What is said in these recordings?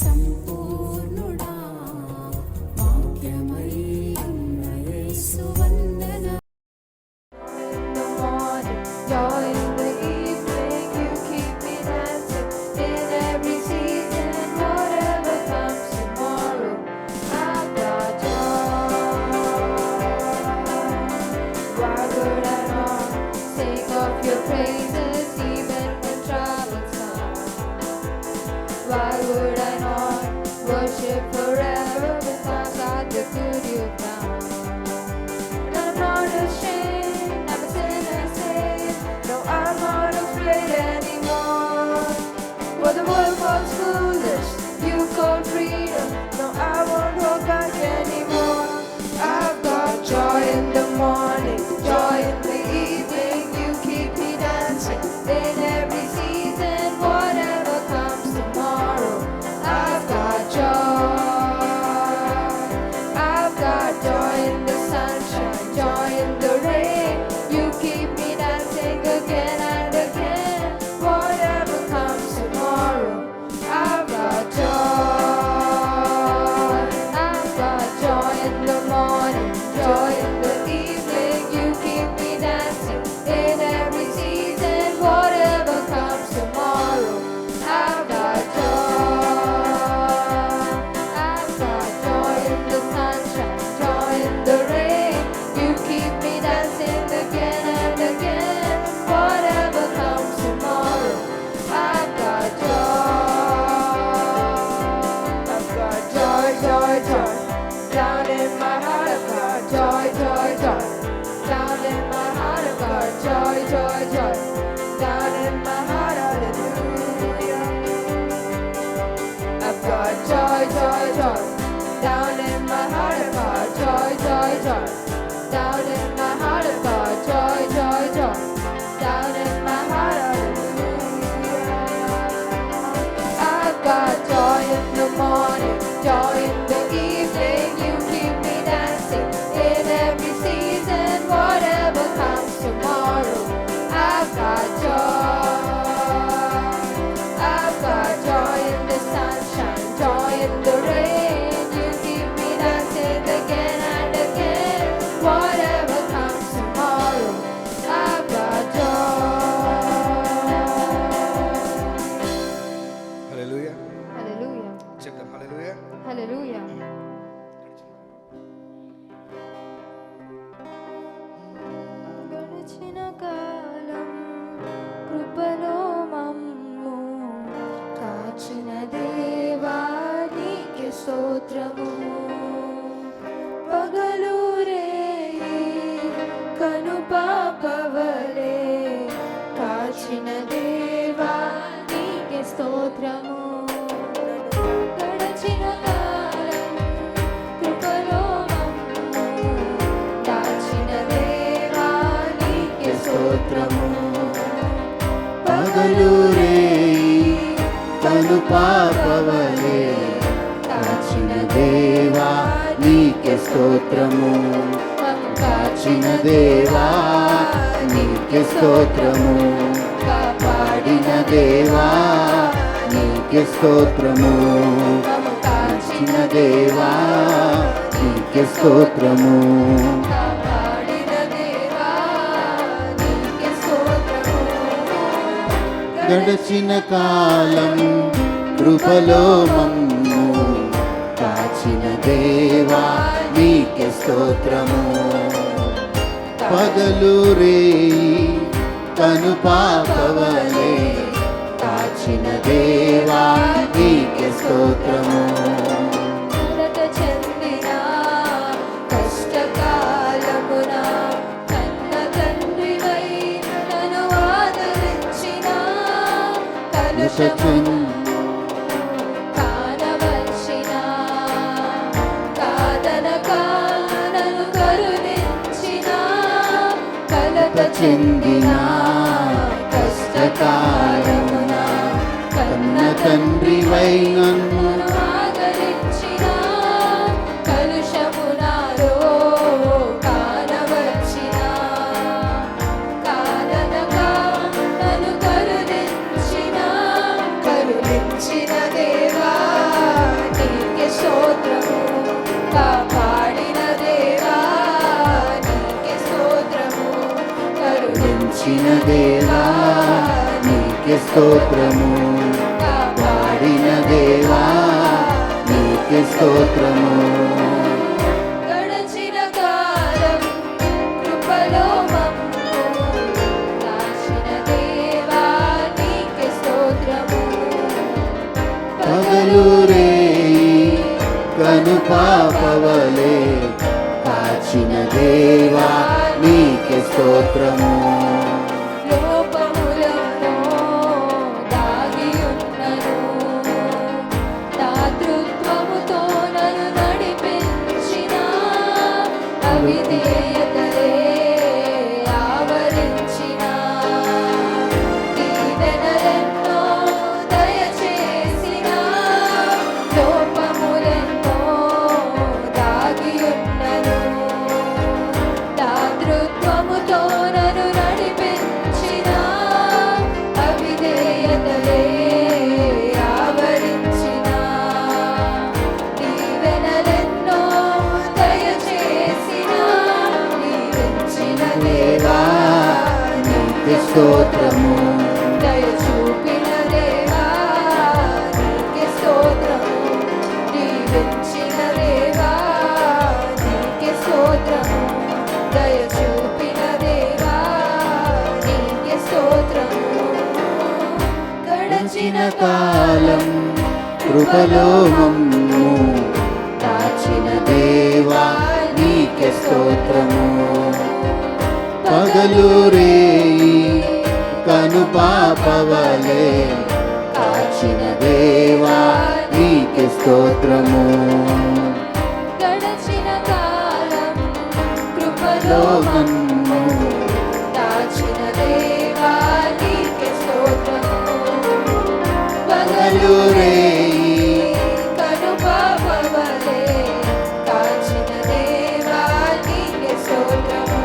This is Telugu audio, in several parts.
సంపూర్ణుడా వాక్యమై ఉన్న యేసు వందన. Why would I not worship forever because of the good you've done? And I'm not ashamed, I'm a sinner saved. No, I'm not afraid anymore. For the world calls foolish, you call freedom. No, I won't hold back anymore. I've got joy in the morning, joy in the evening. You keep me dancing in every season, whatever comes tomorrow. I've got joy in the sunshine, joy in the rain. You keep me dancing again and again, whatever comes tomorrow. I've got joy in the morning, joy in the evening. You keep me dancing in every season, whatever comes tomorrow. I've got joy in the sunshine, joy in the rain. You keep me dancing again and again, whatever comes tomorrow. I've got joy, joy, joy. Down in my heart I've got joy, joy, joy. Down in my heart I've got joy, joy, joy. Down in my heart, hallelujah. I've got joy, joy, joy. Down in my heart I've got joy, joy, joy. Down in my heart I've got joy, joy, joy. Down in my heart, hallelujah. I've got joy in the morning, joy in the evening. You keep me dancing in every season, whatever comes tomorrow. I've got joy in the sunshine, joy in the rain. You keep me dancing again and again, whatever comes tomorrow. I've got joy. Hallelujah Hallelujah. చెప్తాం హల్లెలూయా. Hallelujah. గడిచిన కాలం కృపలో మమ్ము కాచిన దేవా నీకే స్తోత్రము. పగలు రేయి కనుపాపవలే కాచిన దేవా నీకే స్తోత్రము. గడచిన కాలం కృపలో మమ్ము దాచిన దేవా నీకే స్తోత్రము. పగలు రేయి కనుపాపవలే కాచిన దేవా నీకే స్తోత్రము. కాచిన దేవా నీకే స్తోత్రము. కాపాడిన దేవా నీకే స్తోత్రము. కాచిన దేవా నీకే స్తోత్రము. కాపాడిన దేవా నీకే స్తోత్రము. గడచిన కాలం కృపలో మమ్ము కాచిన దేవా నీకే స్తోత్రము. పగలు రేయి కనుపాపవలే కాచిన దేవా నీకే స్తోత్రము. కలత చెందిన కష్టకాలమున కన్న తండ్రివై నన్ను ఆదరించిన కలుష కానవచ్చిన కాదనక నన్ను కరుణించిన కలత చెందిన కష్టకాలమున కన్న తండ్రివై నన్ను ఆదరించిన కలుషము నాలో కానవచ్చిన కాదనక నన్ను కరుణించిన దేవా దాచిన దేవా నీకే స్తోత్రము, కాపాడిన దేవా నీకే స్తోత్రము. గడచిన కాలం కృపలో మమ్ము దాచిన దేవా నీకే స్తోత్రము. పగలు రేయి కనుపాపవలే కాచిన దేవా నీకే స్తోత్రము. లోపములలో దాగి ఉన్నను దాతృత్వముతో నన్ను నడిపించిన అవిధేయతలే ఆవరించిన దీవెనలెన్నో దయచేసిన లోపములెన్నో దాగి ఉన్నను దాతృత్వముతో నన్ను నడిపించిన అవిధేయతలే ఆవరించిన దీవెనలెన్నో దయచేసిన దీవించిన దేవా నీకే స్తోత్రము, దయ చూపిన దేవా నీకే స్తోత్రము. దీవించిన దేవా నీకే స్తోత్రము. దయ చూపిన దేవా నీకే స్తోత్రము. గడచిన కాలం కృపలో మమ్ము దాచిన దేవా నీకే స్తోత్రము. పగలు రేయి కనుపాపవలే కాచిన దేవా నీకే స్తోత్రము. గడచిన కాలం కృపలో మమ్ము దాచిన దేవా నీకే స్తోత్రము. పగలు రేయి కనుపాపవలే కాచిన దేవా నీకే స్తోత్రము.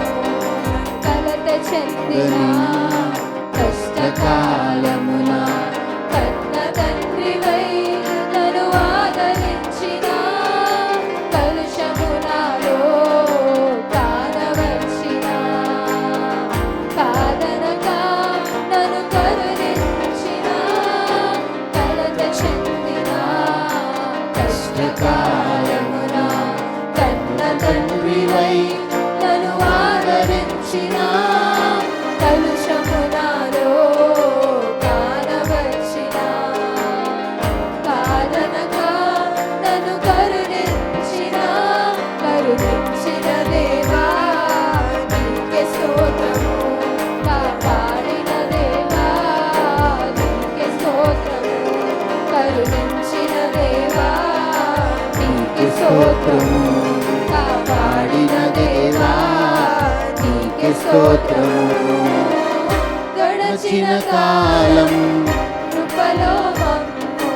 కలత చెందిన కష్టకాలమున కన్న తండ్రివై నన్ను ఆదరించిన కలుషము నాలో కానవచ్చిన కాదనక నన్ను కరుణించిన కలత చెందిన కష్టకాలమున కన్న తండ్రివై నన్ను ఆదరించిన కలుషము నాలో కానవచ్చిన కాదనక నన్ను కరుణించిన దేవా నీకే స్తోత్రము. కాపాడిన దేవా నీకే స్తోత్రము. కరుణించిన దేవా నీకే స్తోత్రము. కాపాడిన దేవా నీకే స్తోత్రము. గడచిన కాలం కృపలో మమ్ము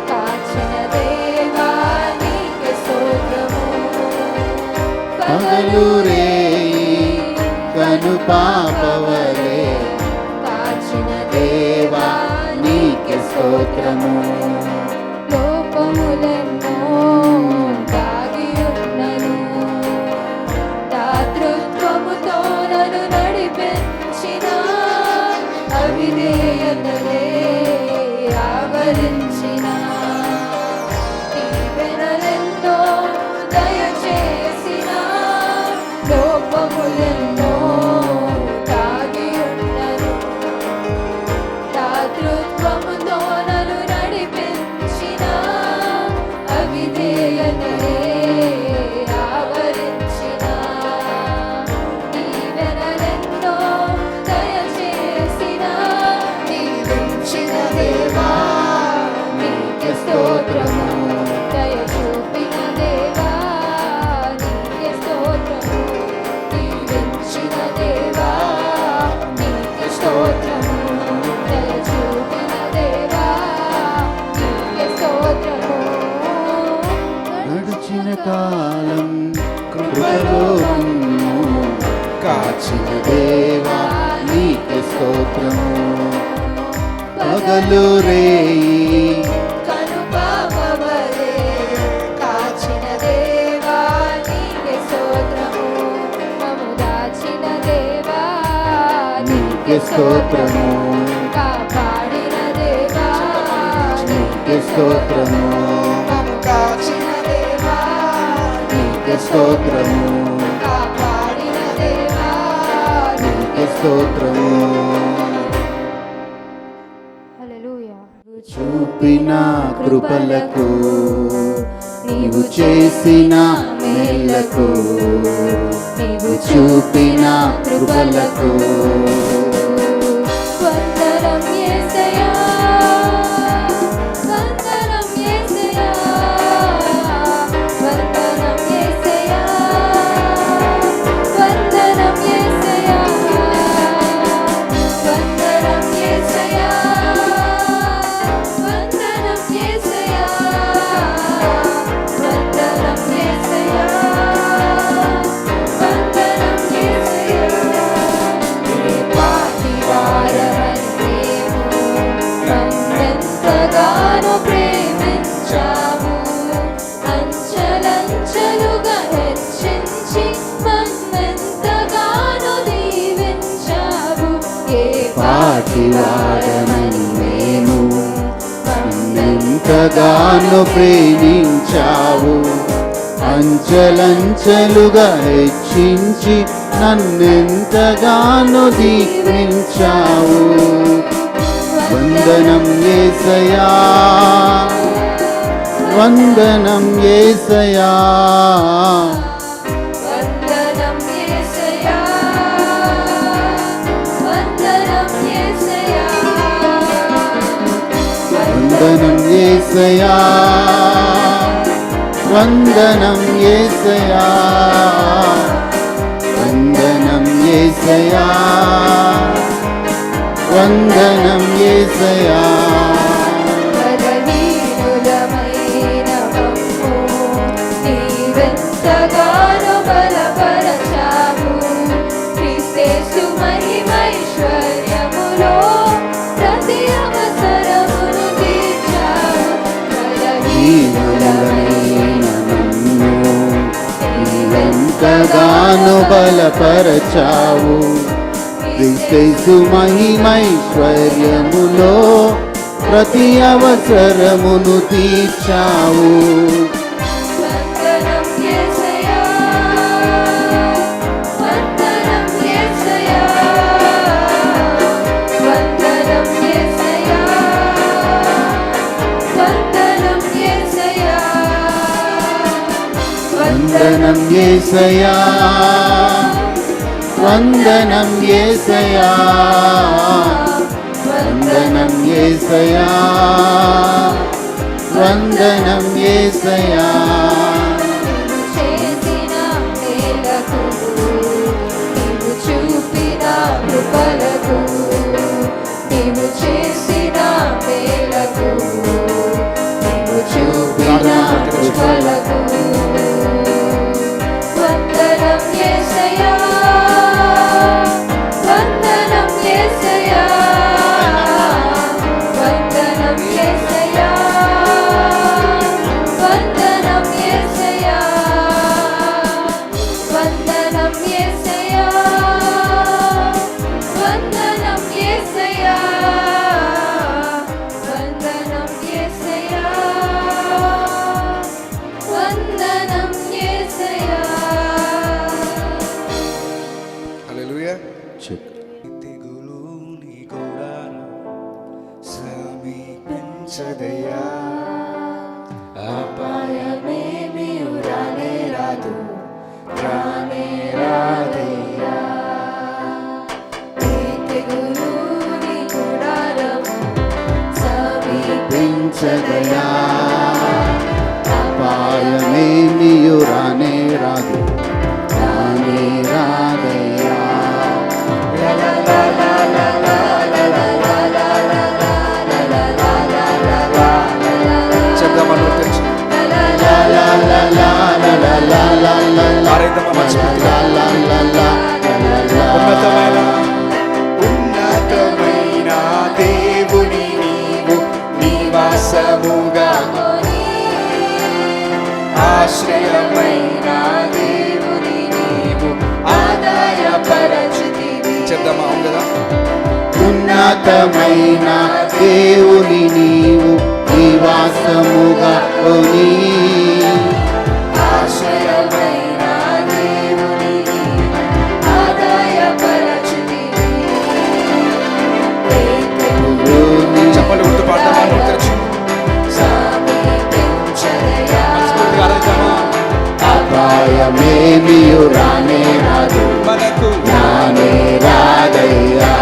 కాచిన దేవా నీకే స్తోత్రము. పగలు రేయి కనుపాపవలే కాచిన దేవా నీకే స్తోత్రము. లోపములెన్నో దాగి ఉన్నను దాతృత్వముతో నన్ను నడిపించిన అవిధేయతలే ఆవరించిన దీవెనలెన్నో దయచేసిన లోపములెన్నో దాగి ఉన్నను దాతృత్వముతో నన్ను నడిపించిన అవిధేయతలే ఆవరించిన దీవెనలెన్నో దయచేసిన దీవించిన దేవా నీకే స్తోత్రము. దయ చూపిన దేవా నీకే స్తోత్రము. దీవించిన దేవా నీకే స్తోత్రము. దయ చూపిన దేవా నీకే స్తోత్రము. గడిచిన కాలం కృపలో మమ్ము కాచిన దేవా నీకే స్తోత్రము. పగలు రేయి కనుపాపవలే కాచిన దేవా నీకే స్తోత్రము. మమ్ము దాచిన దేవా స్తోత్రము కాపాడిన దేవా నీకే స్తోత్రము కాచిన దేవా నీకే స్తోత్రము కాపాడిన దేవా నీకే స్తోత్రము హల్లెలూయా. చూపిన కృపలకు నీవు చేసిన మేలకు నీవు చూపిన కృపలకు వందనం యేసయ్యా వందనం యేసయ్యా వందనం యేసయ్యా వందనం యేసయ్యా వందనం యేసయ్యా వందనం యేసయ్యా వందనం యేసయ్యా వందనం యేసయ్యా నీ పాటి వారమని నన్నెంతగానో ప్రేమించావు అంచెలంచెలుగా హెచ్చించి నన్నెంతగానో దీవించావు ఏ పాటి వాడమని మేము నన్నెంతగానో ప్రేమించావు అంచెలంచెలుగా హెచ్చించి నన్నెంతగానో దీవించావు వందనం యేసయ్యా వందనం యేసయ్యా వందనం యేసయ్యా వందనం యేసయ్యా వందనం యేసయ్యా వందనం యేసయ్యా వందనం యేసయ్యా వందనం యేసయ్యా బలహీనులమైన మమ్ము నీవెంతగానో బలపరచావు క్రీస్తు మహిమైశ్వర్యములో ప్రతి అవసరమును తీర్చావు హీనులమైన నన్ను నీవెంతగానో బలపరచావు క్రీస్తు మహిమైశ్వర్యములో ప్రతి అవసరమును తీర్చావు వందనం యేసయ్యా వందనం యేసయ్యా వందనం యేసయ్యా వందనం యేసయ్యా వందనం యేసయ్యా వందనం యేసయ్యా వందనం యేసయ్యా వందనం యేసయ్యా చేసిన మేలకు నీవు చూపిన కృపలకు నీవు చేసిన మేలకు నీవు చూపిన కృపలకు వందనం యేసయ్యా వందనం యేసయ్యా వందనం యేసయ్యా వందనం యేసయ్యా వందనం యేసయ్యా వందనం యేసయ్యా వందనం యేసయ్యా వందనం యేసయ్యా. హల్లెలూయా. చెక్ తెగులు నీ గుడారం సమీపించదయ్యా, అపాయమేమీ రానే రాదు రానే రాదయ్యా. నీ తెగులు నీ గుడారము సమీపించదయ్యా. అపాయమేమియు రానే రాదు రానే రాదయ్యా చెప్దామా నోరు తెరిచి ఆరైద్దామా మంచి ఉన్నతమైన ఉన్నతమైన దేవుని నీవు నివాసముగా ఆశ్రయమైన దేవుని నీవు ఆదాయపరచితివి. చెప్దామా అవును కదా. ఆశ్రయమైన దేవుని నీవు నివాసముగా కొని ఆశ్రయమైన దేవుని ఆదాయపరచుతివి. చప్పట్లు కొడుతూ పాడతామా? నోరు తెరచి. సమీపించదయా. మనస్ఫూర్తిగా ఆరాధిద్దామా? అపాయమేమియు రానే రాదు మనకు రానే రాదయ్యా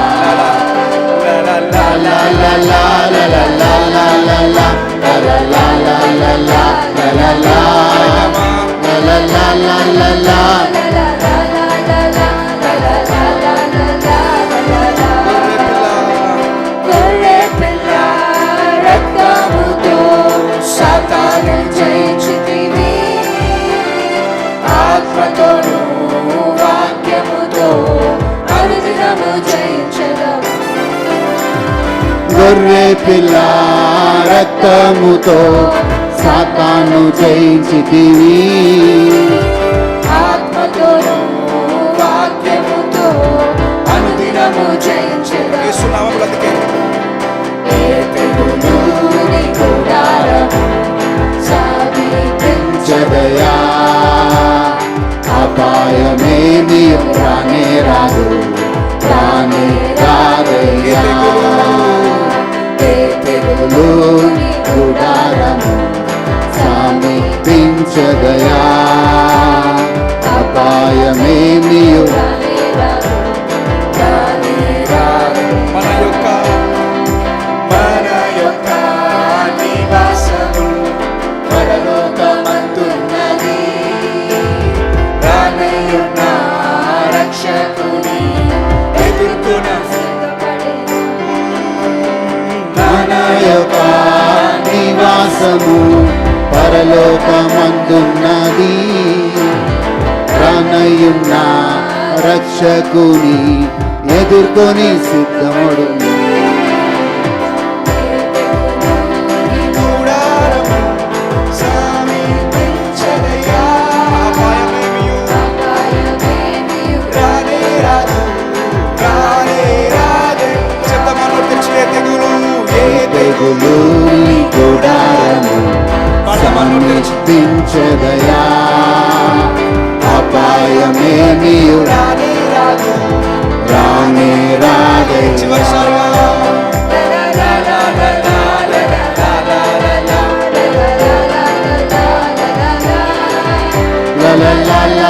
గొర్రె పిల్ల రక్తముతో సాతాను జయించితివి. ఆత్మతోను వాక్యముతో అనుదినము జయించెదవు. గొర్రె పిల్ల రక్తముతో సాతాను జయించితివి ఆత్మతోను వాక్యముతో అనుదినము జయించెదవు. యేసు నామములో అందుకే ఏ తెగులు నీ గుడారము సమీపించదయా. చదయా అపాయమేమియు రానే రాదు రానే రాదయ్యా ఏ తెగులు నీ గుడారము సమీపించదయా అపాయమేమియు రానే రాదు, రానే రాదు. మన యొక్క నివాసము పరలోకమందున్నది. రానయ్యున్న రక్షకుని ఎదుర్కొన సిద్ధపడెను. మన యొక్క నివాసము పరలోకమందున్నది రానయ్యున్న రక్షకుని ఎదుర్కొని సిద్ధముడు గుడారము సమీపించదయా. అపాయమేమియు అపాయమేమియు రానే రాదు, రానే రాదే. చెప్తామా? నోరు తెరచి. ఏ తెగులు తెగులు నీ గుడారము పాడతామా? నోరు తెరచి. సమీపించదయా అపాయమేమియు రానే రాదు. రానే రాదే చివరిసారిగా la la la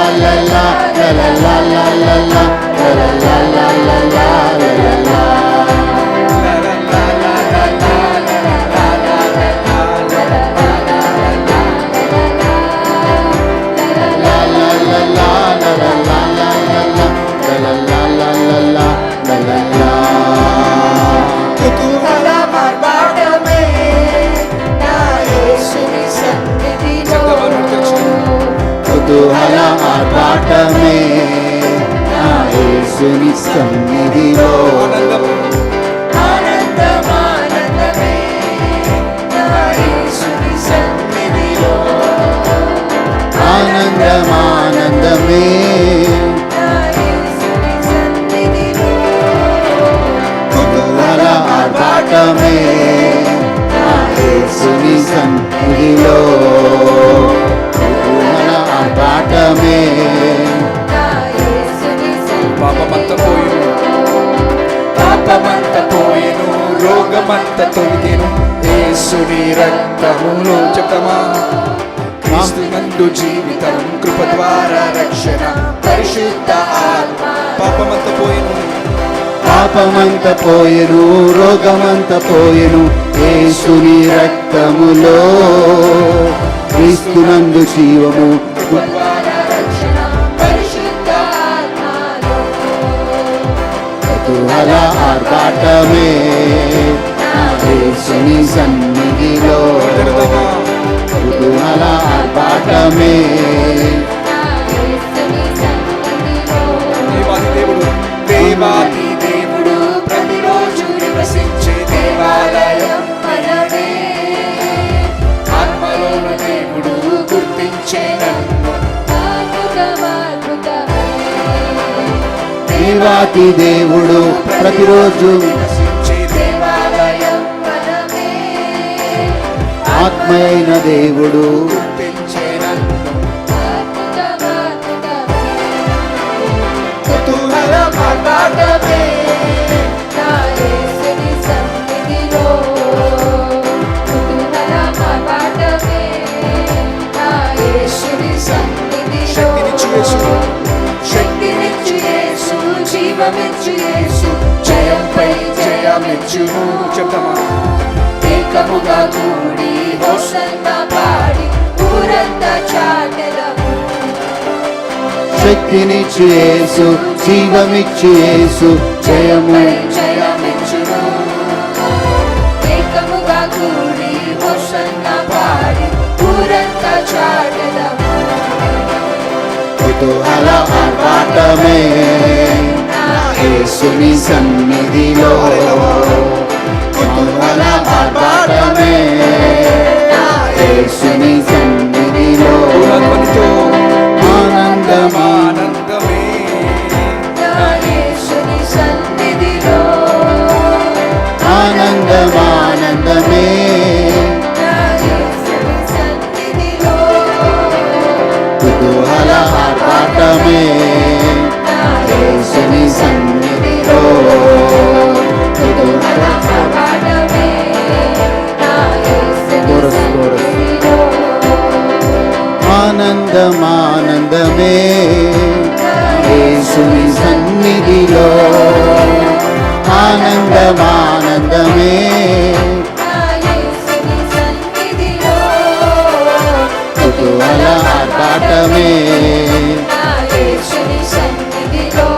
la la la la la la la la la la la la la la la la కుతూహల మార్పాటమే నా యేసుని సన్నిధిలో. కుతూహల ఆర్భాటమే నా యేసుని సన్నిధిలో ఆనందమానందమే నా యేసుని సన్నిధిలో. ఆనందమానందమే నా యేసుని సన్నిధిలో. కుతూహల ఆర్భాటమే నా యేసుని సన్నిధిలో కుతూహల ఆర్భాటమే నా యేసుని పాపమంత సన్నిధిలో. పోయిను, పాపమంత పోయిను, రోగమంత తొలగెను యేసుని రక్తములో. చెప్తామా? క్రీస్తునందు జీవితం, కృప ద్వారా రక్షణ, పరిశుద్ధ ఆత్మ. పాపమంత పోయిను, పాపమంత పోయెను రోగమంత పోయెను యేసుని రక్తములో క్రీస్తునందు జీవము కృప ద్వారా రక్షణ, పరిశుద్ధ ఆత్మలో. కుతూహల ఆర్భాటమే నా యేసుని సన్నిధిలో జరుగుతామా? కుతూహల ఆర్భాటమే నా యేసుని సన్నిధిలో. దేవాది దేవుడు ప్రతిరోజు నివసించే దేవాలయం మనమే. ఆత్మలోని దేవుడు గుర్తించే నన్ను. అద్భుతమద్భుతమే. దేవాతి దేవుడు ప్రతిరోజు నివసించే ఆత్మైన దేవుడు గుర్తించే నన్ను కుతూహల మాట్లాడమే నా యేసుని సన్నిధిలో కుతూహల మాట్లాడమే నా యేసుని సన్నిధిలో శక్తినిచ్చు యేసు జీవమిచ్చు యేసు జయంపై జయమిచ్చును చెప్తామా ఏకముగా కూడి హోసన్నా పాడి ఊరంతా చాటెదము శక్తినిచ్చు యేసు జీవమిచ్చు యేసు జయము జయమిచ్చును ఏకముగా కూడి హోసన్నా పాడి ఊరంతా చాటెదము కుతూహల ఆర్భాటమే నా యేసుని సన్నిధిలో కుతూహల ఆర్భాటమే యేసుని సన్నిధిలో పూర్ణత్వంతో ఆనందమా ఆనందమే నా యేసుని సన్నిధిలో ఆనందమానందమే నా యేసుని సన్నిధిలో కుతూహల ఆర్భాటమే నా యేసుని సన్నిధిలో కుతూహల ఆర్భాటమే నా యేసుని సన్నిధిలో ఆనందమానందమే యేసుని సన్నిధిలో ఆనందమానందమే నా యేసుని సన్నిధిలో కుతూహల ఆర్భాటమే నా యేసుని సన్నిధిలో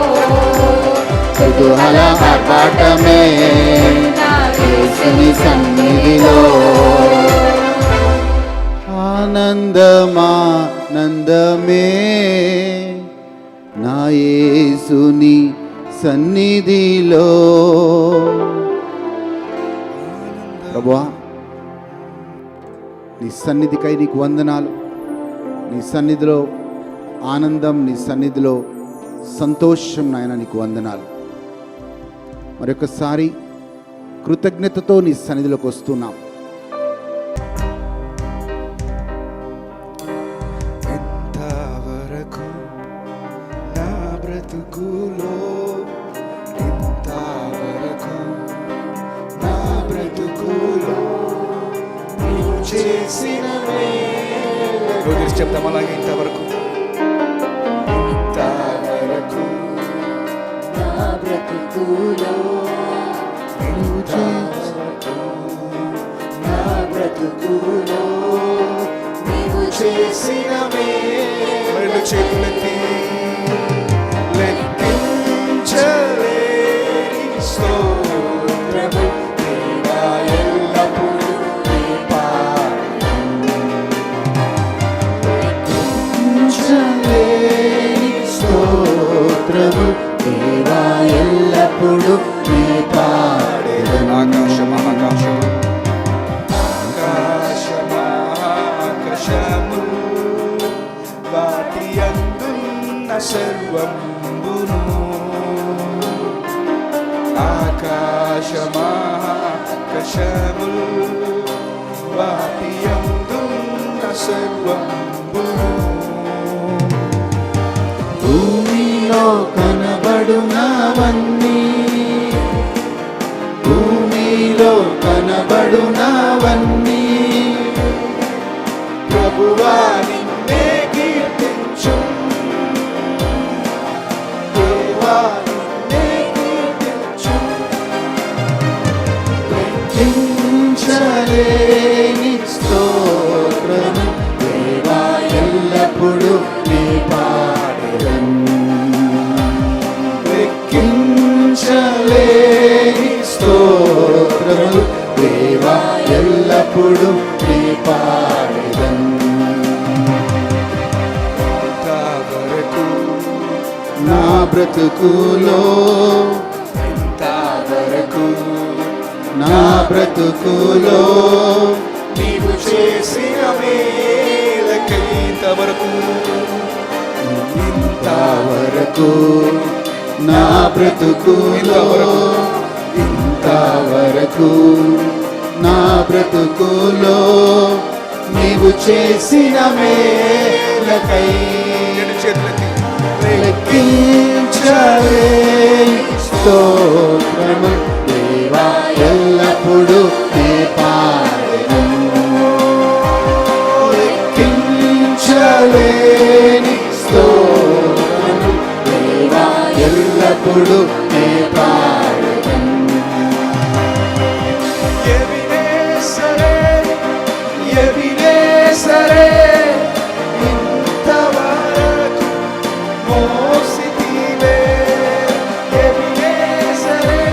కుతూహల ఆర్భాటమే యేసుని సన్నిధిలో ఆనందమానందమే నా యేసుని సన్నిధిలో ప్రభువా నీ సన్నిధికై నీకు వందనాలు. నీ సన్నిధిలో ఆనందం, నీ సన్నిధిలో సంతోషం నాయన నీకు వందనాలు. మరొకసారి కృతజ్ఞతతో నీ సన్నిధిలోకి వస్తున్నాం. ఇంతవరకు నా బ్రతుకులో ఇంతవరకు నా బ్రతుకులో నీవు చేసిన రోజు చెప్తాం అలాగే ఇంతవరకు ఇంతవరకు నా బ్రతుకులో నా బ్రతుకులో నీవు చేసిన రెండు చేతులెత్తి లెక్కించలేని స్తోత్రము దేవా ఎల్లప్పుడూ నీ లెక్కించలేని స్తోత్రము దేవా ఎల్లప్పుడూ నీ పాడెదను. ఆకాశము వాటి అందున్న సర్వంబును ఆకాశము వాటి అందున్న సర్వంబును భూమిలో కనబడునవన్నీ భూమిలో కనబడునవన్నీ ప్రభువా నిన్నే కీర్తించు దేవా నిన్నే కీర్తించు లెక్కించలేని స్తోత్రము దేవా ఎల్లప్పుడూ నీ పాడెదను. లెక్కించలేని స్తోత్రములు దేవా ఎల్లప్పుడూ నీ పాడెదను. ఇంతవరకు నా బ్రతుకులో ఇంతవరకు నా బ్రతుకులో నీవు చేసిన మేలకై ఇంతవరకు ఇంతవరకు నా బ్రతుకులో ఇంతవరకు నా బ్రతుకులో నీవు చేసిన మేలకై రెండు చేతులకి లెక్కించలేని స్తోత్రము దేవా ఎల్లప్పుడూ నే పాడెను. లెక్కించలేని స్తోత్రము దేవా ఎల్లప్పుడూ నే పాడెను. ఎవినేసరే ఇంతవరకు మోసితివే. ఎవినేసరే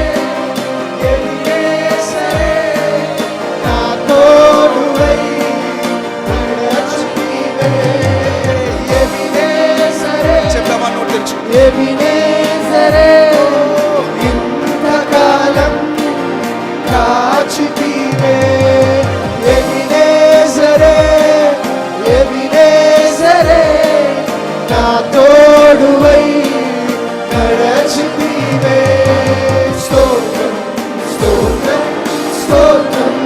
నా తోడువై నడచితివే. ఎబినేజరే, చెప్తామా నోటి తెరిచి ఎబినేజరే, ఇంతకాలం కాచితివే. ఎబినేజరే, ఎబినేజరే, నా తోడువై నడచితివే. స్తోత్రం స్తోత్రం స్తోత్రం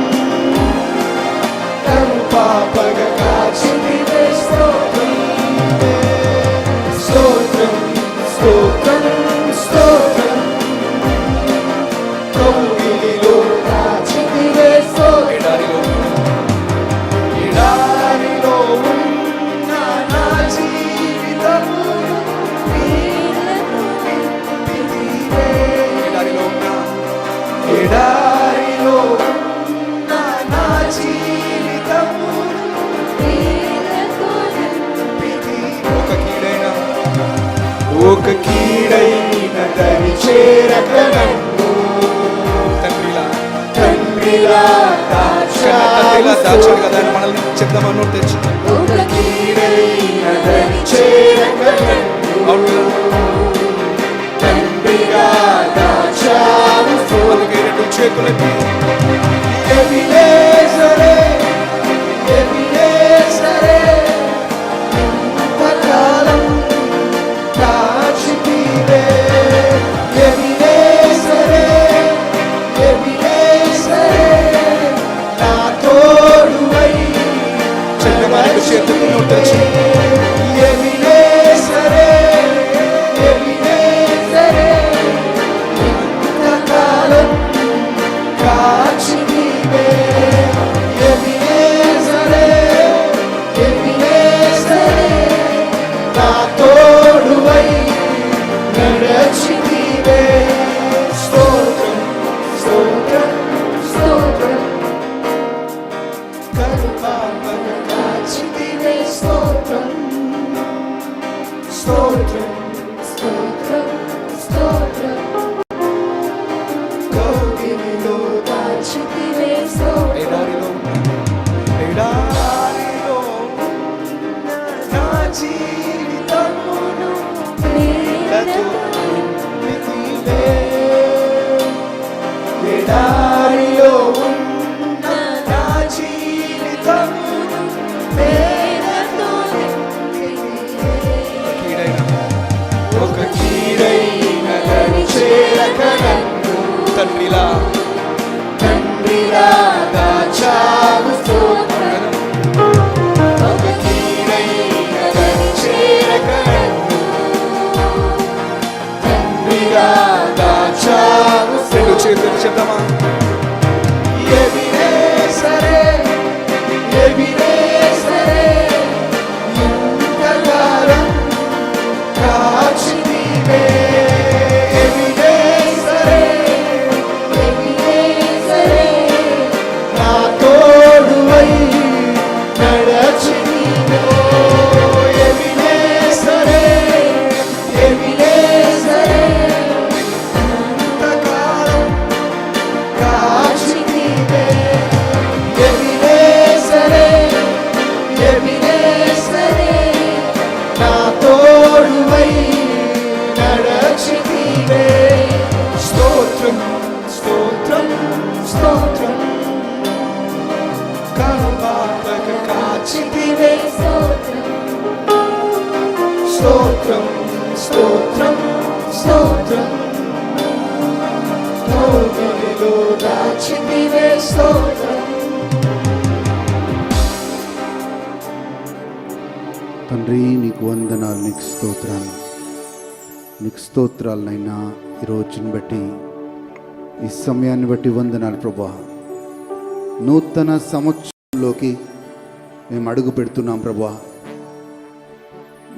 కరుపాపగ కాచితివే. స్తోత్రం స్తోత్రం స్తోత్రం స్తోత్రం కౌగిలిలో కాచితివే. స్తోత్రం ఎడారిలో ఉన్న నా జీవితమును నీలో నింపితివే. ఎడారిలో ఉన్న నా జీవితమును ఒక కీడైన దరి చేరక నన్ను తండ్రిలా దాచాడు కదా అని మనల్ని చెప్తామా నోటి తెరిచి ఒక కీడైన దరి చేరక నన్ను అవును తండ్రిగా దాచావు. అందుకే రెండు చేతులకి ఎబినేజరే, ఎబినేజరే, ఇంతకాలం కాచితివే. ఎబినేజరే, ఎబినేజరే, నా తోడువై చెప్తామా రెండు చేతులకి నోటి తెరిచి ఎబినేజరే, ఎబినేజరే, ఇంతకాలం కాచితివే. ఎబినేజరే, ఎబినేజరే, నా తోడువై నడచితివే. స్తోత్రం స్తోత్రం స్తోత్రం కరుపాపగ కాచితివే. స్తోత్రం స్తోత్రం స్తోత్రం స్తోత్రం కౌగిలిలో దాచితివే. స్తోత్రం ఎడారిలో ఉన్న నా జీవితమును నీలతో నింపితివే. ఎడారిలో ఉన్న నా జీవితమును నీలతో నింపితివే. కీడైన తండ్రి నీకు వందనాలు, నీకు స్తోత్రాలు, నీకు స్తోత్రాలనైనా ఈ రోజుని బట్టి, ఈ సమయాన్ని బట్టి వందనాలు ప్రభా. నూతన సంవత్సరంలోకి మేము అడుగు పెడుతున్నాం ప్రభా.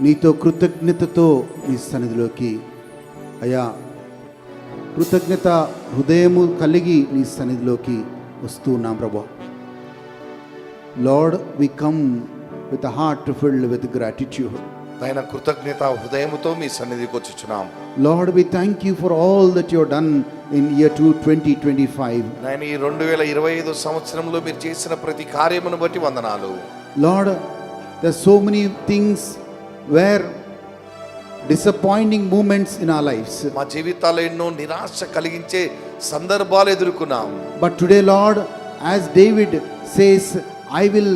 నీతో కృతజ్ఞతతో నీ సన్నిధిలోకి అయా కృతజ్ఞత హృదయము కలిగి నీ సన్నిధిలోకి వస్తూ ఉన్నాం ప్రభా. Lord, we come with heart filled with gratitude. ఆయన కృతజ్ఞత హృదయముతో మీ సన్నిధికి వచ్చుచున్నాం. Lord, we thank you for all that you have done in year 2025. ఆయన ఈ 2025 సంవత్సరంలో మీరు చేసిన ప్రతి కార్యమును బట్టి వందనాలు. Lord, there are so many things where disappointing moments in our lives. మా జీవితాల్లో ఎన్నో నిరాశ కలిగించే సందర్భాలు ఎదుర్కొన్నాం. But today, Lord, as David says, I will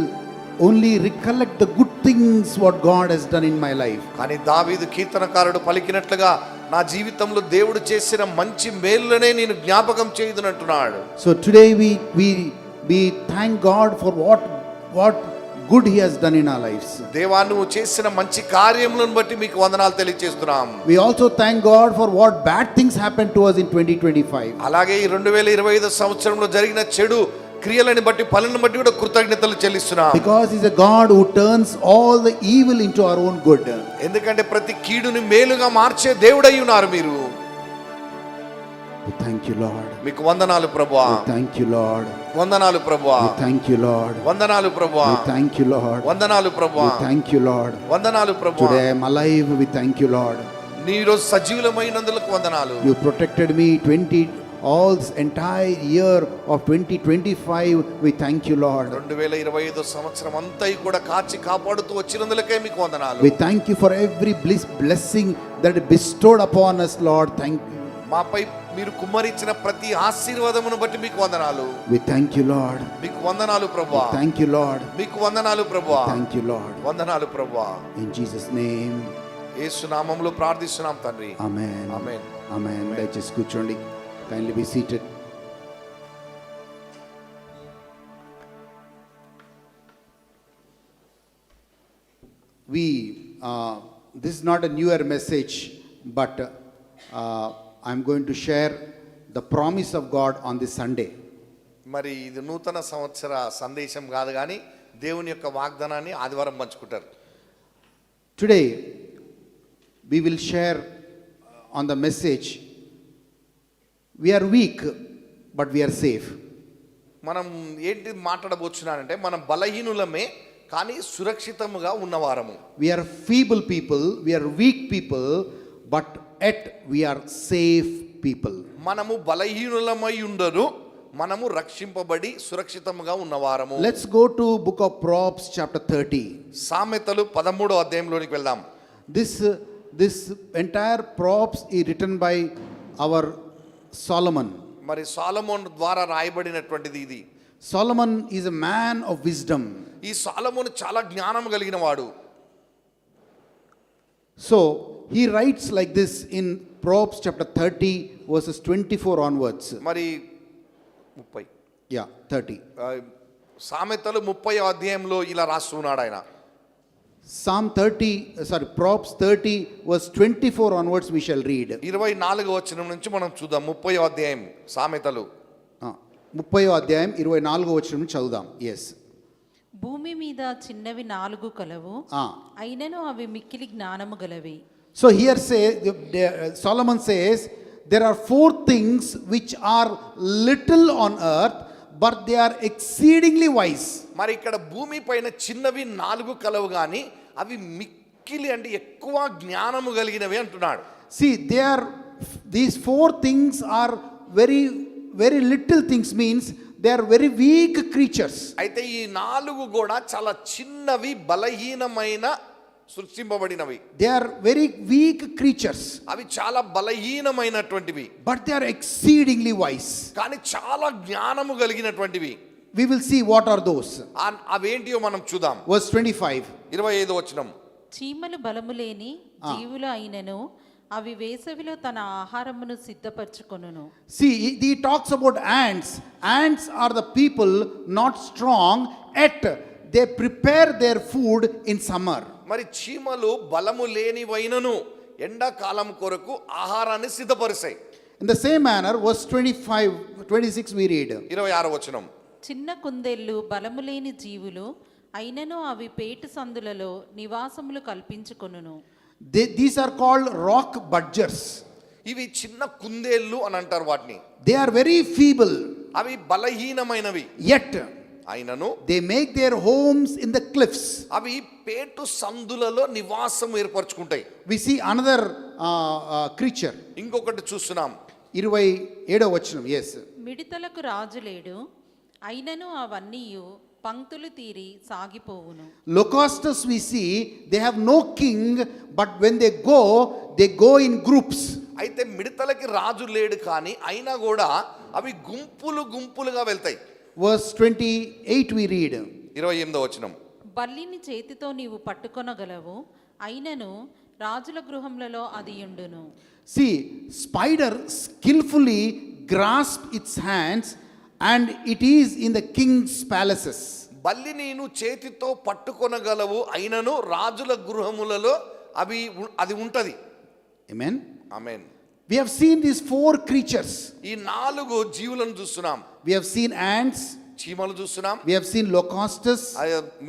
only recollect the good things what God has done in my life. కానీ దావీదు కీర్తనకారుడు పలికినట్లుగా నా జీవితంలో దేవుడు చేసిన మంచి మేలులనే నేను జ్ఞాపకం చేయుదునంటున్నాడు. So today we thank God for what good he has done in our lives. దేవా నువ్వు చేసిన మంచి కార్యములను బట్టి మీకు వందనాలు తెలియజేస్తున్నాం. We also thank God for what bad things happened to us in 2025. అలాగే ఈ 2025 సంవత్సరంలో జరిగిన చెడు క్రియలను బట్టి పనులను బట్టి కూడా కృతజ్ఞతలు చెల్లిస్తున్నాం. Because he's a God who turns all the evil into our own good. ఎందుకంటే ప్రతి కీడుని మేలుగా మార్చే దేవుడై ఉన్నారు మీరు. We thank you, Lord. మీకు వందనాలు ప్రభువా. We thank you, Lord. వందనాలు ప్రభువా. We thank you, Lord. వందనాలు ప్రభువా. We thank you, Lord. వందనాలు ప్రభువా. We thank you, Lord. వందనాలు ప్రభువా. Today I am alive. We thank you, Lord. నీ రోజు సజీవులమైనందుకు వందనాలు. You protected me all this entire year of 2025. We thank you, Lord. 2025 సంవత్సరం అంతా కూడా కాచి కాపాడుతూ వచ్చినందులకే మీకు వందనాలు. We thank you for every blessing that bestowed upon us, Lord. Thank you. మాపై మీరు కుమ్మరించిన ప్రతి ఆశీర్వాదమును బట్టి మీకు వందనాలు. We thank you, Lord. మీకు వందనాలు ప్రభువా. Thank you, Lord. మీకు వందనాలు ప్రభువా. Thank you, Lord. వందనాలు ప్రభువా. In Jesus name. యేసు నామములో ప్రార్థిస్తున్నాం తండ్రి. Amen. Amen. Amen. దయచేసి కూర్చోండి. Kindly be seated. This is not a newer message, but I'm going to share the promise of God on this Sunday. మరి ఇది నూతన సంవత్సర సందేశం కాదు కానీ దేవుని యొక్క వాగ్దానాన్ని ఆదివారం పంచుకుంటారు. Today we will share on the message, we are weak but we are safe. మనం ఏంటి మాట్లాడబోతున్నానంటే మనం బలహీనులమే కానీ సురక్షితముగా ఉన్నవారము. We are feeble people, we are weak people, but yet we are safe people. మనము బలహీనులమై ఉండరు, మనము రక్షింపబడి సురక్షితముగా ఉన్నవారము. Let's go to book of Proverbs chapter 30. సామెతలు 13వ అధ్యాయంలోనికి వెళ్దాం. This entire Proverbs is written by our Solomon. మరి సొలొమోను ద్వారా రాయబడినటువంటిది ఇది. Solomon is a man of wisdom. ఈ సొలొమోను చాలా జ్ఞానం కలిగిన వాడు. So he writes like this in Proverbs chapter 30 verses 24 onwards. మరి 30. Yeah, 30. సామెతలు 30వ అధ్యాయంలో ఇలా రాస్తున్నాడు ఆయన. Proverbs 30 verse 24 onwards we shall read. 24వ వచనం నుంచి మనం చూద్దాం. 30వ అధ్యాయం సామెతలు 30వ అధ్యాయం 24వ వచనం నుంచి చదువుదాం. yes. భూమి మీద చిన్నవి 4 కలవు, అయినను అవి మిక్కిలి జ్ఞానము గలవి. So here Solomon says there are 4 things which are little on earth but they are exceedingly wise. మరి ఇక్కడ భూమి పైన చిన్నవి 4 కలవు గాని అవి మిక్కిలి అంటే ఎక్కువ జ్ఞానము కలిగినవి అంటున్నాడు. See, these 4 things are very very little things, means they are very weak creatures. అయితే ఈ 4 కూడా చాలా చిన్నవి, బలహీనమైన సృష్టింపబడినవి. They are very weak creatures. అవి చాలా బలహీనమైనటువంటివి. But they are exceedingly wise. కానీ చాలా జ్ఞానము కలిగినటువంటివి. We will see what are those. అవేంటియో మనం చూద్దాం. Verse 25. 25వ వచనం. చీమలు బలము లేని జీవులు అయినను అవి వేసవిలో తన ఆహారమును సిద్ధపరచుకొనును. See, he talks about ants. Ants are the people not strong, yet they prepare their food in summer. మరి చీమలు బలము లేనివైనను ఎండాకాలం కొరకు ఆహారాన్ని సిద్ధపరుస్తాయి. In the same manner, verse 25, 26 we read. 26వ వచనం. చిన్న కుందేళ్ళు బలము లేని జీవులు అయినను అవి పేటు సందులలో నివాసములు కల్పించుకొనును. These are called rock budgers. ఇవి చిన్న కుందేళ్ళు అని అంటారు వాటిని. They are very feeble, అవి బలహీనమైనవి. yet అయినను they make their homes in the cliffs. అవి పేటు సందులలో నివాసం ఏర్పరచుకుంటాయి. We see another creature. ఇంకొకటి చూస్తున్నాం 27వ వచనం. yes. మిడతలకు రాజు లేడు, అయినను అవన్నీ పంక్తులు తీరి సాగిపోవును. Locusts we see, they have no king, but when they go in groups. అయితే మిడతలకి రాజు లేడు కానీ అయినా కూడా అవి గుంపులు గుంపులుగా వెళ్తాయి. Verse 28 we read. 28వ వచనం. బల్లిని చేతితో నీవు పట్టుకొనగలవు, అయినను రాజుల గృహములలో అది యుండును. See, spider skillfully grasp its hands and it is in the king's palaces. బల్లిని నువ్వు చేతితో పట్టుకొనగలవు, అయినను రాజుల గృహములలో అది ఉంటది. Amen. Amen. We have seen these 4 creatures. ఈ 4 జీవులను చూస్తున్నాం. We have seen ants, చీమలు చూస్తున్నాం, we have seen locusts,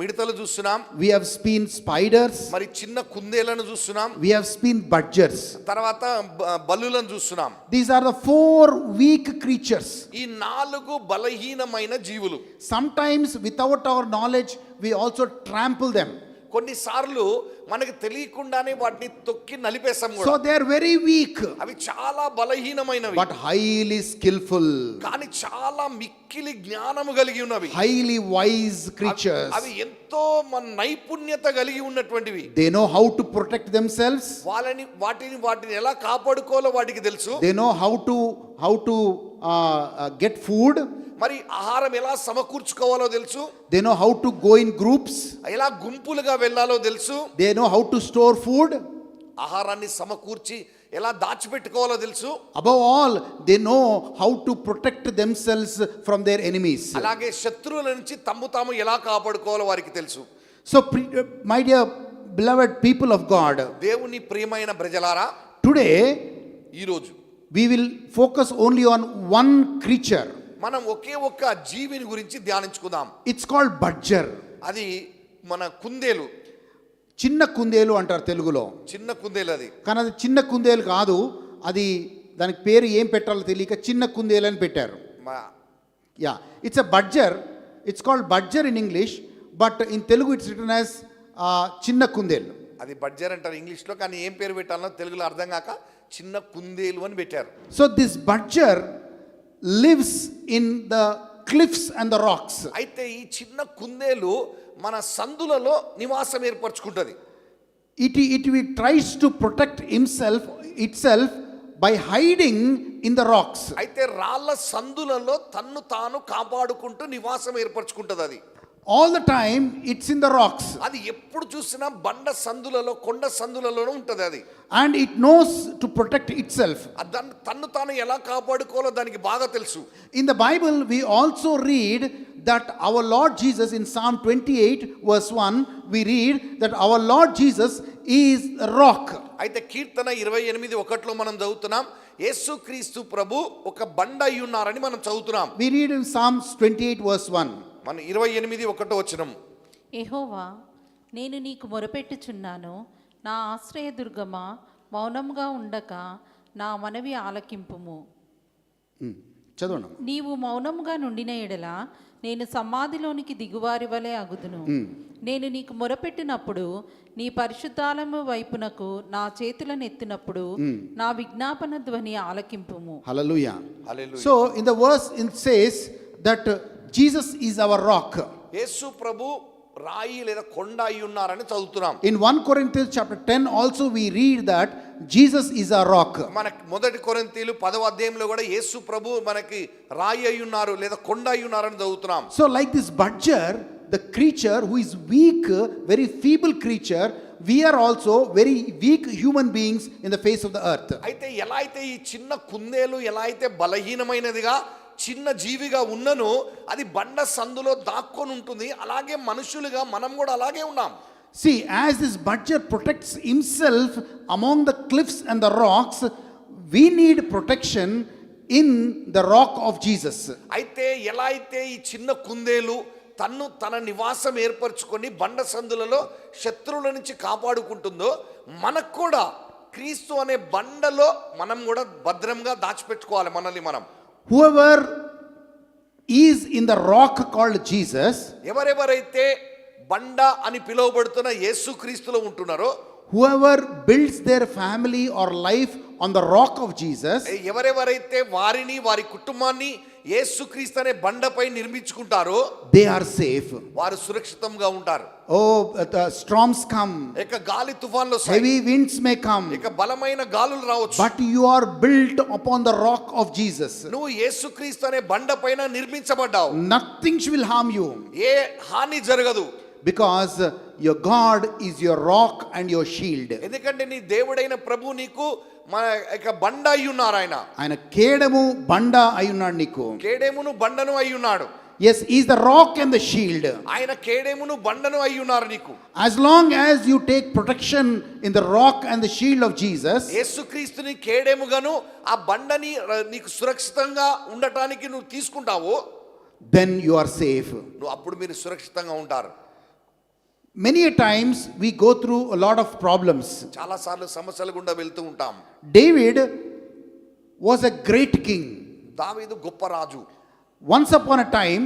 మిడతలు చూస్తున్నాం, we have seen spiders, మరి చిన్న కుందేలను చూస్తున్నాం, we have seen budgers. తర్వాత బల్లులను చూస్తున్నాం. These are the 4 weak creatures. ఈ 4 బలహీనమైన జీవులు. Sometimes without our knowledge we also trample them. కొన్నిసార్లు మనకి తెలియకుండానే వాటిని తొక్కి నలిపేస్తాం కూడా. So they are very weak, అవి చాలా బలహీనమైనవి, but highly skillful, కానీ చాలా మిక్కిలి జ్ఞానము కలిగి ఉన్నవి. highly wise creatures. అవి ఎంతో మన నైపుణ్యత కలిగి ఉన్నటువంటివి. They know how to protect themselves. వాటిని ఎలా కాపాడుకోవాలో వాటికి తెలుసు. They know how to get food. మరి ఆహారం ఎలా సమకూర్చుకోవాలో తెలుసు. They know how to go in groups. ఎలా గుంపులుగా వెళ్ళాలో తెలుసు. They know how to store food. ఆహారాన్ని సమకూర్చి ఎలా దాచిపెట్టుకోవాలో తెలుసు. Above all, they know how to protect themselves from their enemies. అలాగే శత్రువుల నుంచి తాము ఎలా కాపాడుకోవాలో వారికి తెలుసు. So, my dear beloved people of God, దేవుని ప్రియమైన ప్రజలారా, today ఈ రోజు we will focus only on one creature. మనం ఒకే ఒక్క జీవిని గురించి ధ్యానించుకుందాం. It's called budger. అది మన కుందేలు. చిన్న కుందేలు అంటారు తెలుగులో. చిన్న కుందేలు అది. కానీ అది చిన్న కుందేలు కాదు, అది దానికి పేరు ఏం పెట్టాలో తెలియక చిన్న కుందేలు అని పెట్టారు. Yeah, it's a badger. It's called badger in English, but in Telugu it's written as చిన్న కుందేలు. అది బడ్జర్ అంటారు ఇంగ్లీష్లో, కానీ ఏం పేరు పెట్టాలో తెలుగులో అర్థం కాక చిన్న కుందేలు అని పెట్టారు. So this badger lives in the cliffs and the rocks. అయితే ఈ చిన్న కుందేలు మన సందులలో నివాసం ఏర్పరచుకుంటది. It tries to protect itself by hiding in the rocks. అయితే రాళ్ళ సందులలో తన్ను తాను కాపాడుకుంటూ నివాసం ఏర్పరచుకుంటది. అది all the time it's in the rocks. అది ఎప్పుడు చూసినా బండ సందులలో కొండ సందులలోనే ఉంటది అది. And it knows to protect itself. తన్ను తాను ఎలా కాపాడుకోవాలో దానికి బాగా తెలుసు. In the Bible we also read that our Lord Jesus, in Psalm 28 verse 1, we read that our Lord Jesus is a rock. అయితే కీర్తన 28:1 మనం చదువుతున్నాం, యేసుక్రీస్తు ప్రభు ఒక బండ అయి ఉన్నారని మనం చదువుతున్నాం. We read in Psalms 28 verse 1. మన 28:1 వచనం. యెహోవా, నేను నీకు మొరపెట్టుచున్నాను, నా ఆశ్రయదుర్గమా, మౌనంగా ఉండక నా మనవి ఆలకింపుము. చదవండి. నీవు మౌనంగా నుండిన ఎడల నేను సమాధిలోనికి దిగువారి వలె అగుదును. నేను నీకు మొరపెట్టినప్పుడు నీ పరిశుద్ధాలము వైపునకు నా చేతులను ఎత్తినప్పుడు నా విజ్ఞాపన ధ్వని ఆలకింపుము. Hallelujah. Hallelujah. So in the verse it says that Jesus is our rock. యేసు ప్రభు రాయి లేదా కొండ అయి ఉన్నారని చదువుతున్నాం. In 1 Corinthians chapter 10 also we read that Jesus is our rock. మన మొదటి కొరింథీయులు 10వ అధ్యాయంలో కూడా యేసు ప్రభు మనకి రాయి అయి ఉన్నారు లేదా కొండ అయి ఉన్నారని చదువుతున్నాం. So like this butcher, the creature who is weak, very feeble creature, we are also very weak human beings in the face of the earth. అయితే ఎలా అయితే ఈ చిన్న కుందేలు ఎలా అయితే బలహీనమైనదిగా చిన్న జీవిగా ఉన్నను అది బండ సందులో దాక్కొని ఉంటుంది, అలాగే మనుషులుగా మనం కూడా అలాగే ఉన్నాం. See, as this butcher protects himself among the cliffs and the rocks, we need protection in the rock of Jesus. అయితే ఎలా అయితే ఈ చిన్న కుందేలు తన నివాసం ఏర్పరచుకొని బండ సందులలో శత్రువుల నుంచి కాపాడుకుంటుందో మనకు కూడా క్రీస్తు అనే బండలో మనం కూడా భద్రంగా దాచిపెట్టుకోవాలి మనల్ని మనం. Whoever is in the rock called Jesus, ఎవరెవరైతే బండ అని పిలువబడుతున్న యేసుక్రీస్తులో ఉంటున్నారో, whoever builds their family or life on the rock of Jesus, ఎవరెవరైతే వారిని వారి కుటుంబాన్ని యేసుక్రీస్తు అనే బండపై నిర్మించుకుంటారో they are safe. వారు సురక్షితంగా ఉంటారు. Oh, the storms come, ఇక గాలి తుఫాన్లు వస్తాయి, heavy winds may come, ఇక బలమైన గాలులు రావచ్చు, but you are built upon the rock of Jesus. నువ్వు యేసుక్రీస్తు అనే బండపైన నిర్మించబడ్డావు. Nothing will harm you, ఏ హాని జరగదు. because your God is your rock and your shield. ఎందుకంటే నీ దేవుడైన ప్రభు నీకు మన ఇక బండ అయి ఉన్నారు. ఆయన కేడము బండ అయి ఉన్నాడు నీకు. కేడేమును బండను అయి ఉన్నాడు. Yes, he is the rock and the shield. ఆయన కేడేమును బండను అయి ఉన్నారు నీకు. As long as you take protection in the rock and the shield of Jesus, యేసుక్రీస్తుని కేడేముగాను ఆ బండని నీకు సురక్షితంగా ఉండటానికి నువ్వు తీసుకుంటావు, then you are safe. నువ్వు అప్పుడు మీరు సురక్షితంగా ఉంటారు. Many a times we go through a lot of problems. చాలా సార్లు సమస్యల గుండా వెళ్తూ ఉంటాం. David was a great king. దావీదు గొప్ప రాజు. Once upon a time,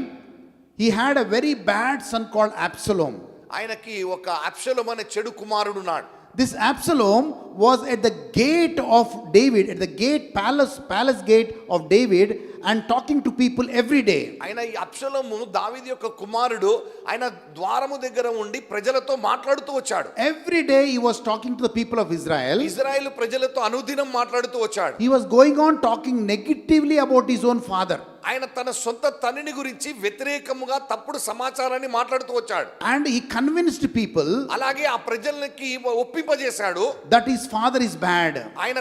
he had a very bad son called Absalom. ఆయనకి ఒక అబ్షలోము అనే చెడు కుమారుడు ఉన్నాడు. This Absalom was at the gate of David, at the gate, palace gate of David, and talking to people every day. ఆయన ఈ అబ్షలోము దావీదు యొక్క కుమారుడు. ఆయన ద్వారము దగ్గర ఉండి ప్రజలతో మాట్లాడుతూ వచ్చాడు. Every day he was talking to the people of Israel. Israel ప్రజలతో అనుదినం మాట్లాడుతూ వచ్చాడు. He was going on talking negatively about his own father. ఆయన తన సొంత తండ్రిని గురించి వ్యతిరేకముగా తప్పుడు సమాచారాన్ని మాట్లాడుతూ వచ్చాడు. And he convinced people అలాగే ఆ ప్రజలకి ఒప్పింపజేశాడు that his father is bad. ఆయన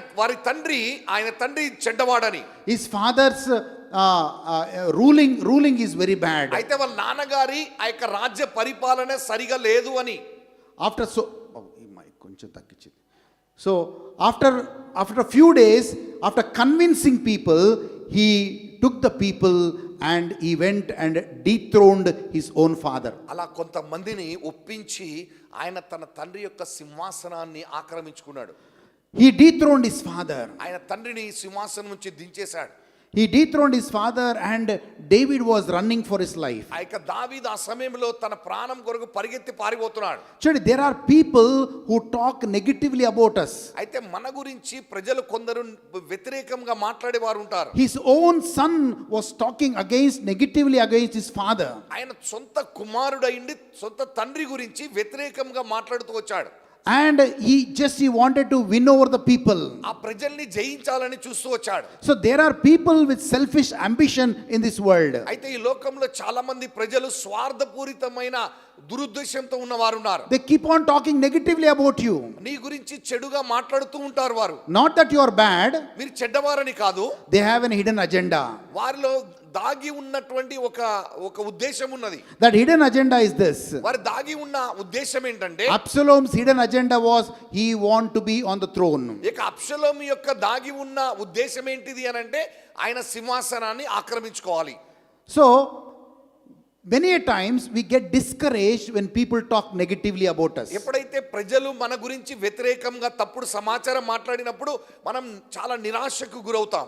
ఆయన తండ్రి చెడ్డవాడని. His father's ruling is very bad. అయితే వాళ్ళ నాన్నగారి ఆ యొక్క రాజ్య పరిపాలన సరిగా లేదు అని. After so after a few days, after convincing people, he took the people and he went and dethroned his own father. అలా కొంతమందిని ఒప్పించి ఆయన తన తండ్రి యొక్క సింహాసనాన్ని ఆక్రమించుకున్నాడు. He dethroned his father. ఆయన తండ్రిని సింహాసనం నుంచి దించేశాడు. He dethroned his father and David was running for his life. ఆ యొక్క దావీదు ఆ సమయంలో తన ప్రాణం కొరకు పరిగెత్తి పారిపోతున్నాడు. Actually, there are people who talk negatively about us. అయితే మన గురించి ప్రజలు కొందరు వ్యతిరేకంగా మాట్లాడేవారు ఉంటారు. His own son was talking negatively against his father. ఆయన సొంత కుమారుడు అయ్యింది సొంత తండ్రి గురించి వ్యతిరేకంగా మాట్లాడుతూ వచ్చాడు. And he wanted to win over the people. ఆ ప్రజల్ని జయించాలని చూస్తూ వచ్చాడు. So there are people with selfish ambition in this world. అయితే ఈ లోకంలో చాలా మంది ప్రజలు స్వార్థపూరితమైన దురుద్దేశంతో ఉన్నవారు ఉన్నారు. They keep on talking negatively about you. నీ గురించి చెడుగా మాట్లాడుతూ ఉంటారు వారు. Not that you are bad. మీరు చెడ్డవారని కాదు. They have an hidden agenda. వారిలో దాగి ఉన్నటువంటి ఒక ఉద్దేశం ఉన్నది. That hidden agenda is this. వారి దాగి ఉన్న ఉద్దేశం ఏంటంటే Absalom's hidden agenda was he want to be on the throne. ఇక అబ్షలోము యొక్క దాగి ఉన్న ఉద్దేశం ఏంటిది అని అంటే ఆయన సింహాసనాన్ని ఆక్రమించుకోవాలి. So many a times we get discouraged when people talk negatively about us. ఎప్పుడైతే ప్రజలు మన గురించి వ్యతిరేకంగా తప్పుడు సమాచారం మాట్లాడినప్పుడు మనం చాలా నిరాశకు గురవుతాం.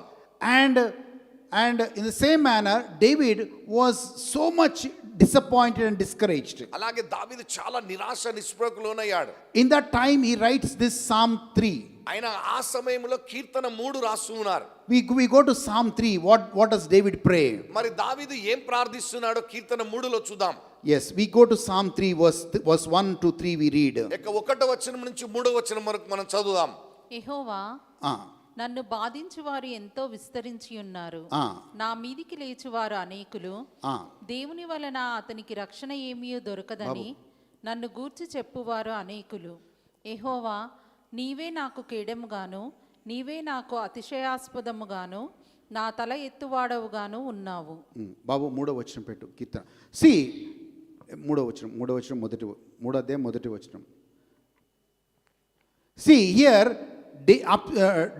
And in the same manner, David was so much disappointed and discouraged. అలాగే దావీదు చాలా నిరాశ నిస్పృహకు లోనయ్యాడు. In that time he writes this Psalm 3. ఆయన ఆ సమయంలో కీర్తన 3 రాస్తున్నారు. We go to Psalm 3. What does David pray? మరి దావీదు ఏం ప్రార్థిస్తున్నాడో కీర్తన 3లో చూద్దాం. Yes, we go to Psalm 3 verse 1 to 3 we read. ఇక 1వ వచనం నుంచి 3వ వచనం వరకు మనం చదువుదాం. యెహోవా నన్ను బాధించు వారు ఎంతో విస్తరించి ఉన్నారు. నా మీదికి లేచి వారు అనేకులు. దేవుని వలన అతనికి రక్షణ ఏమీ దొరకదని నన్ను గూర్చి చెప్పువారు అనేకులు. యెహోవా నీవే నాకు కేడెముగాను నీవే నాకు అతిశయాస్పదముగాను నా తల ఎత్తువాడవుగాను ఉన్నావు. బాబు 3వ వచనం పెట్టు కీర్తన. See, మూడో వచనం మూడో అధ్యాయం మొదటి వచనం. See here,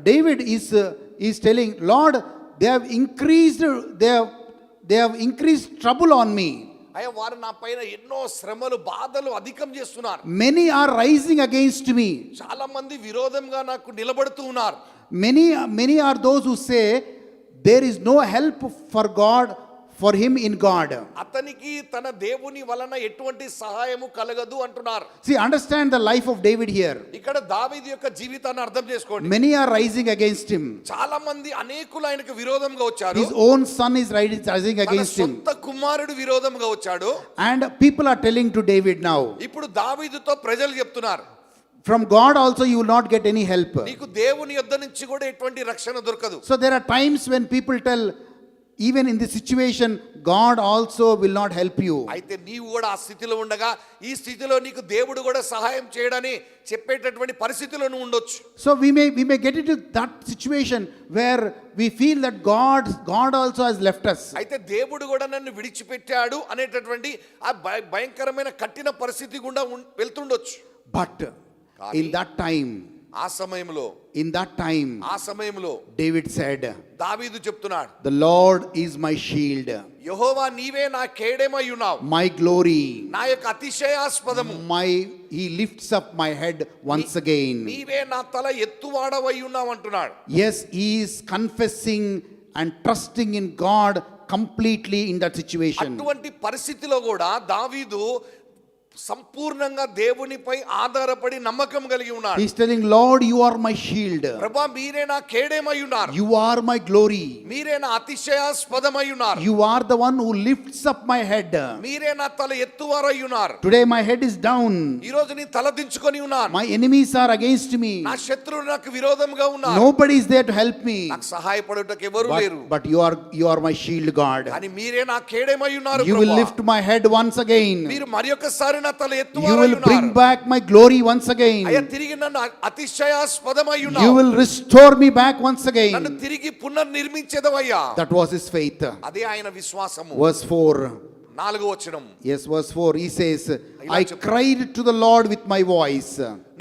David is telling, Lord, they have increased trouble on me. అయ్యా వారు నా పైన ఎన్నో శ్రమలు బాధలు అధికం చేస్తున్నారు. Many are rising against me. చాలా మంది విరోధంగా నాకు నిలబడుతూ ఉన్నారు. Many are those who say there is no help for him in God. అతనికి తన దేవుని వలన ఎటువంటి సహాయము కలగదు అంటున్నారు. See, understand the life of David here. ఇక్కడ దావీదు యొక్క జీవితాన్ని అర్థం చేసుకోండి. Many are rising against him. చాలా మంది అనేకులు ఆయనకు విరోధంగా వచ్చారు. His own son is rising against him. సొంత కుమారుడు విరోధంగా వచ్చాడు. And people are telling to David now, ఇప్పుడు దావీదుతో ప్రజలు చెప్తున్నారు, from God also you will not get any help. నీకు దేవుని యొద్ద నుంచి కూడా ఎటువంటి రక్షణ దొరకదు. So there are times when people tell, even in this situation, God also will not help you. అయితే నీవు కూడా ఆ స్థితిలో ఉండగా ఈ స్థితిలో నీకు దేవుడు కూడా సహాయం చేయడని చెప్పేటటువంటి పరిస్థితిలో నువ్వు ఉండొచ్చు. So we may get into that situation where we feel that God also has left us. అయితే దేవుడు కూడా నన్ను విడిచిపెట్టాడు అనేటటువంటి ఆ భయంకరమైన కఠిన పరిస్థితి గుండా వెళ్తుండొచ్చు. But in that time, ఆ సమయంలో David said, దావీదు చెప్తున్నాడు, the Lord is my shield, యెహోవా నీవే నా కేడెమై ఉన్నావు, my glory, నా యొక్క అతిశయాస్పదము, he lifts up my head once again. నీవే నా తల ఎత్తువాడవై ఉన్నావు అంటున్నాడు. Yes, he is confessing and trusting in God completely in that situation. అటువంటి పరిస్థితిలో కూడా దావీదు సంపూర్ణంగా దేవునిపై ఆధారపడి నమ్మకం కలిగి ఉన్నాడు. He is telling, Lord, you are my shield. ప్రభువా మీరే నా కేడెమై ఉన్నారు. You are my glory. మీరే నా అతిశయాస్పదమై ఉన్నారు. You are the one who lifts up my head. మీరే నా తల ఎత్తువారై ఉన్నారు. Today my head is down. ఈ రోజు నీ తల దించుకొని ఉన్నాను. My enemies are against me. నా శత్రువులు నాకు విరోధంగా ఉన్నారు. Nobody is there to help me. నాకు సహాయపడుటకు ఎవరు లేరు. But you are my shield, God. అని మీరే నా కేడెమై ఉన్నారు. You will lift my head once again. మీరు మరొకసారి నా తల You ఎత్తువారై will ఉన్నారు. bring back my glory once again. అయ్యా తిరిగి నన్ను అతిశయాస్పదమై ఉన్నావు. You will restore me back once again. నన్ను తిరిగి పునర్నిర్మించెదవయ్యా. That was his faith. అదే ఆయన విశ్వాసము. Verse 4. 4వ వచనం. Yes, verse 4. He says, I cried to the Lord with my voice,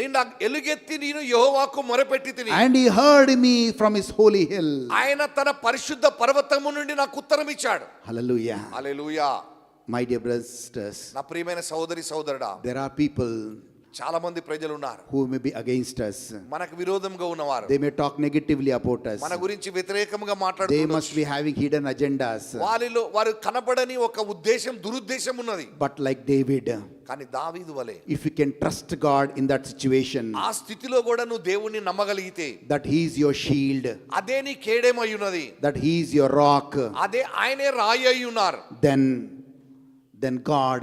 నిన్న ఎలుగెత్తి నేను యెహోవాకు మొరపెట్టితిని, and he heard me from his holy hill. ఆయన తన పరిశుద్ధ పర్వతము నుండి నాకు ఉత్తరం ఇచ్చాడు. Hallelujah. Hallelujah. My dear brothers and sisters, నా ప్రియమైన సోదరి సోదరుడా, there are people చాలా మంది ప్రజలు ఉన్నారు who may be against us. మనకు విరోధంగా ఉన్నవారు. They may talk negatively about us. మన గురించి వ్యతిరేకంగా They మాట్లాడుతున్నారు. must be having hidden agendas. వారు కనపడని ఒక ఉద్దేశం దురుద్దేశం ఉన్నది. But like David, కానీ దావీదు వలె if you can trust God in that situation, ఆ స్థితిలో కూడా నువ్వు దేవుణ్ణి నమ్మగలిగితే, that he is your shield, అదే నీ కేడెమై ఉన్నది, that he is your rock, అదే ఆయనే రాయి అయి ఉన్నారు, then God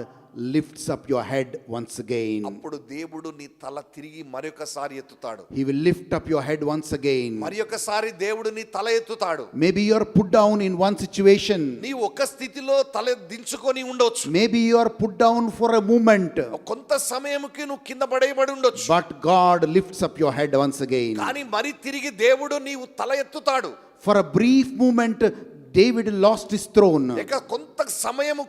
lifts up your head once again. అప్పుడు దేవుడు నీ తల తిరిగి మరొకసారి ఎత్తుతాడు. He will lift up your head once again. మరొకసారి దేవుడు నీ తల ఎత్తుతాడు. Maybe you are put down in one situation. నీ ఒక స్థితిలో తల దించుకొని ఉండొచ్చు. Maybe you are put down for a moment. కొంత సమయంకి నువ్వు కింద పడేయబడి ఉండొచ్చు. But God lifts up your head once again. కానీ మరి తిరిగి దేవుడు నీవు తల ఎత్తుతాడు. For a brief moment, David lost his throne. ఇక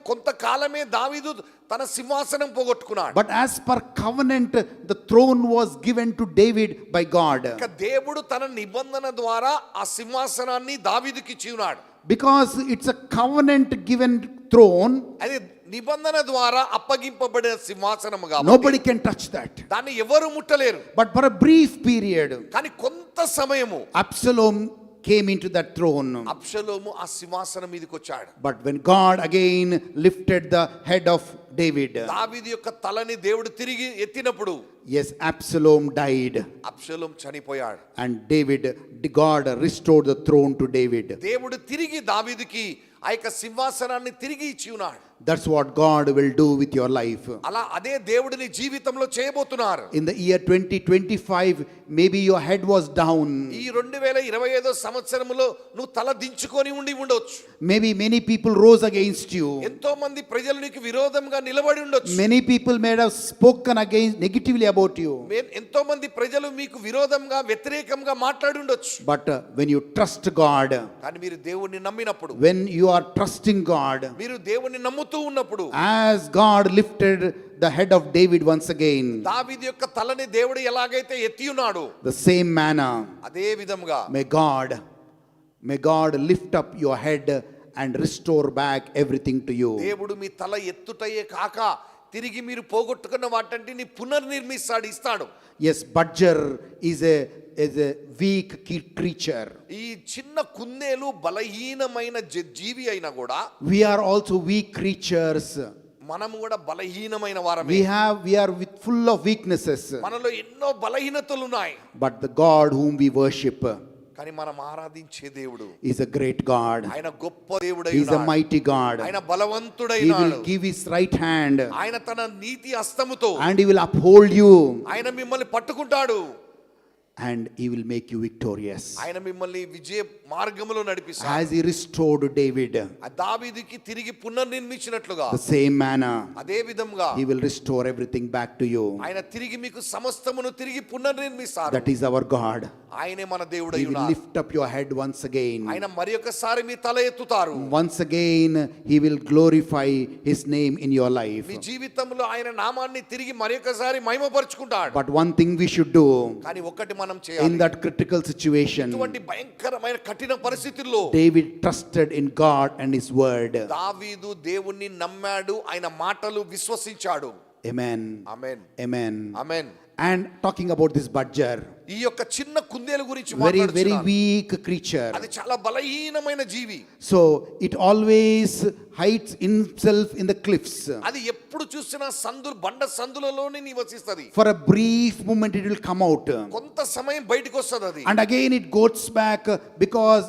కొంతకాలమే దావీదు తన సింహాసనం పోగొట్టుకున్నాడు. But as per covenant, the throne was given to David by God. ఇక దేవుడు తన నిబంధన ద్వారా ఆ సింహాసనాన్ని దావీదుకి ఇచ్చి ఉన్నాడు. Because it's a covenant given throne, అది నిబంధన ద్వారా అప్పగింపబడిన సింహాసనము కాబట్టి nobody can touch that. దాన్ని ఎవరు ముట్టలేరు. But for a brief period, కానీ కొంత సమయము Absalom came into that throne. అబ్షలోము ఆ సింహాసనం మీదకి వచ్చాడు. But when God again lifted the head of David, దావీదు యొక్క తలని దేవుడు తిరిగి ఎత్తినప్పుడు, yes, Absalom died. అబ్షలోం చనిపోయాడు. And God restored the throne to David. దేవుడు తిరిగి దావీదుకి ఆ యొక్క సింహాసనాన్ని తిరిగి ఇచ్చి ఉన్నాడు. That's what God will do with your life. అలా అదే దేవుడు నీ జీవితంలో చేయబోతున్నారు. In the year 2025, maybe your head was down. ఈ 2025 సంవత్సరములో నువ్వు తల దించుకొని ఉండొచ్చు. Maybe many people rose against you. ఎంతో మంది ప్రజలు నీకు విరోధంగా నిలబడి ఉండొచ్చు. Many people may have spoken against negatively about you. ఎంతో మంది ప్రజలు మీకు విరోధంగా వ్యతిరేకంగా మాట్లాడి ఉండొచ్చు. But when you trust God, కానీ మీరు దేవుణ్ణి నమ్మినప్పుడు, when you are trusting God, మీరు దేవుని నమ్ముతూ ఉన్నప్పుడు, as God lifted the head of David once again, దావీదు యొక్క తలని దేవుడు ఎలాగైతే ఎత్తి ఉన్నాడు, the same manner, అదే విధముగా may God lift up your head and restore back everything to you. దేవుడు మీ తల ఎత్తుటయే కాక తిరిగి మీరు పోగొట్టుకున్న వాటంటిని పునర్నిర్మిస్తాడు, ఇస్తాడు. Yes, Badger is a weak creature. ఈ చిన్న కుందేలు బలహీనమైన జీవి అయినా కూడా, We are also weak creatures. మనము కూడా బలహీనమైన వారమే. We are with full of weaknesses. మనలో ఎన్నో బలహీనతలు ఉన్నాయి. But the God whom we worship కానీ మనం ఆరాధించే దేవుడు is a great God. ఆయన గొప్ప దేవుడై He is a ఉన్నాడు. mighty God. ఆయన He బలవంతుడైనాడు. will give his right hand ఆయన తన నీతి హస్తముతో and he will uphold you ఆయన మిమ్మల్ని పట్టుకుంటాడు. and he will make you victorious. ఆయన మిమ్మల్ని విజయ మార్గములో నడిపిస్తాడు. As he restored David, ఆ దావీదుకి తిరిగి పునర్నిర్మించినట్లుగా the same manner, అదే విధంగా he will restore everything back to you. ఆయన తిరిగి మీకు సమస్తమును తిరిగి పునర్నిర్మిస్తాడు. That is our God. ఆయనే మన దేవుడై He will ఉన్నాడు. lift up your head once again. ఆయన మరి ఒకసారి మీ తల ఎత్తుతారు. Once again, he will glorify his name in your life. మీ జీవితంలో ఆయన నామాన్ని తిరిగి మరి ఒకసారి మహిమపరుచుకుంటాడు. But one thing we should do కానీ ఒకటి మనం in చేయాలి. that critical situation, ఇటువంటి భయంకరమైన కఠిన పరిస్థితుల్లో David trusted in God and his word. దావీదు దేవుణ్ణి నమ్మాడు, ఆయన మాటలు విశ్వసించాడు. Amen. Amen, Amen. Amen. And talking about this Badger, ఈ యొక్క చిన్న కుందేలు గురించి very మాట్లాడుతున్నాను. weak creature. అది చాలా బలహీనమైన జీవి. So it always hides himself in the cliffs. అది ఎప్పుడు చూసినా బండ సందులలోనే నివసిస్తది. For a brief moment it will come out. కొంత సమయం బయటికి వస్తది అది. And again it goes back because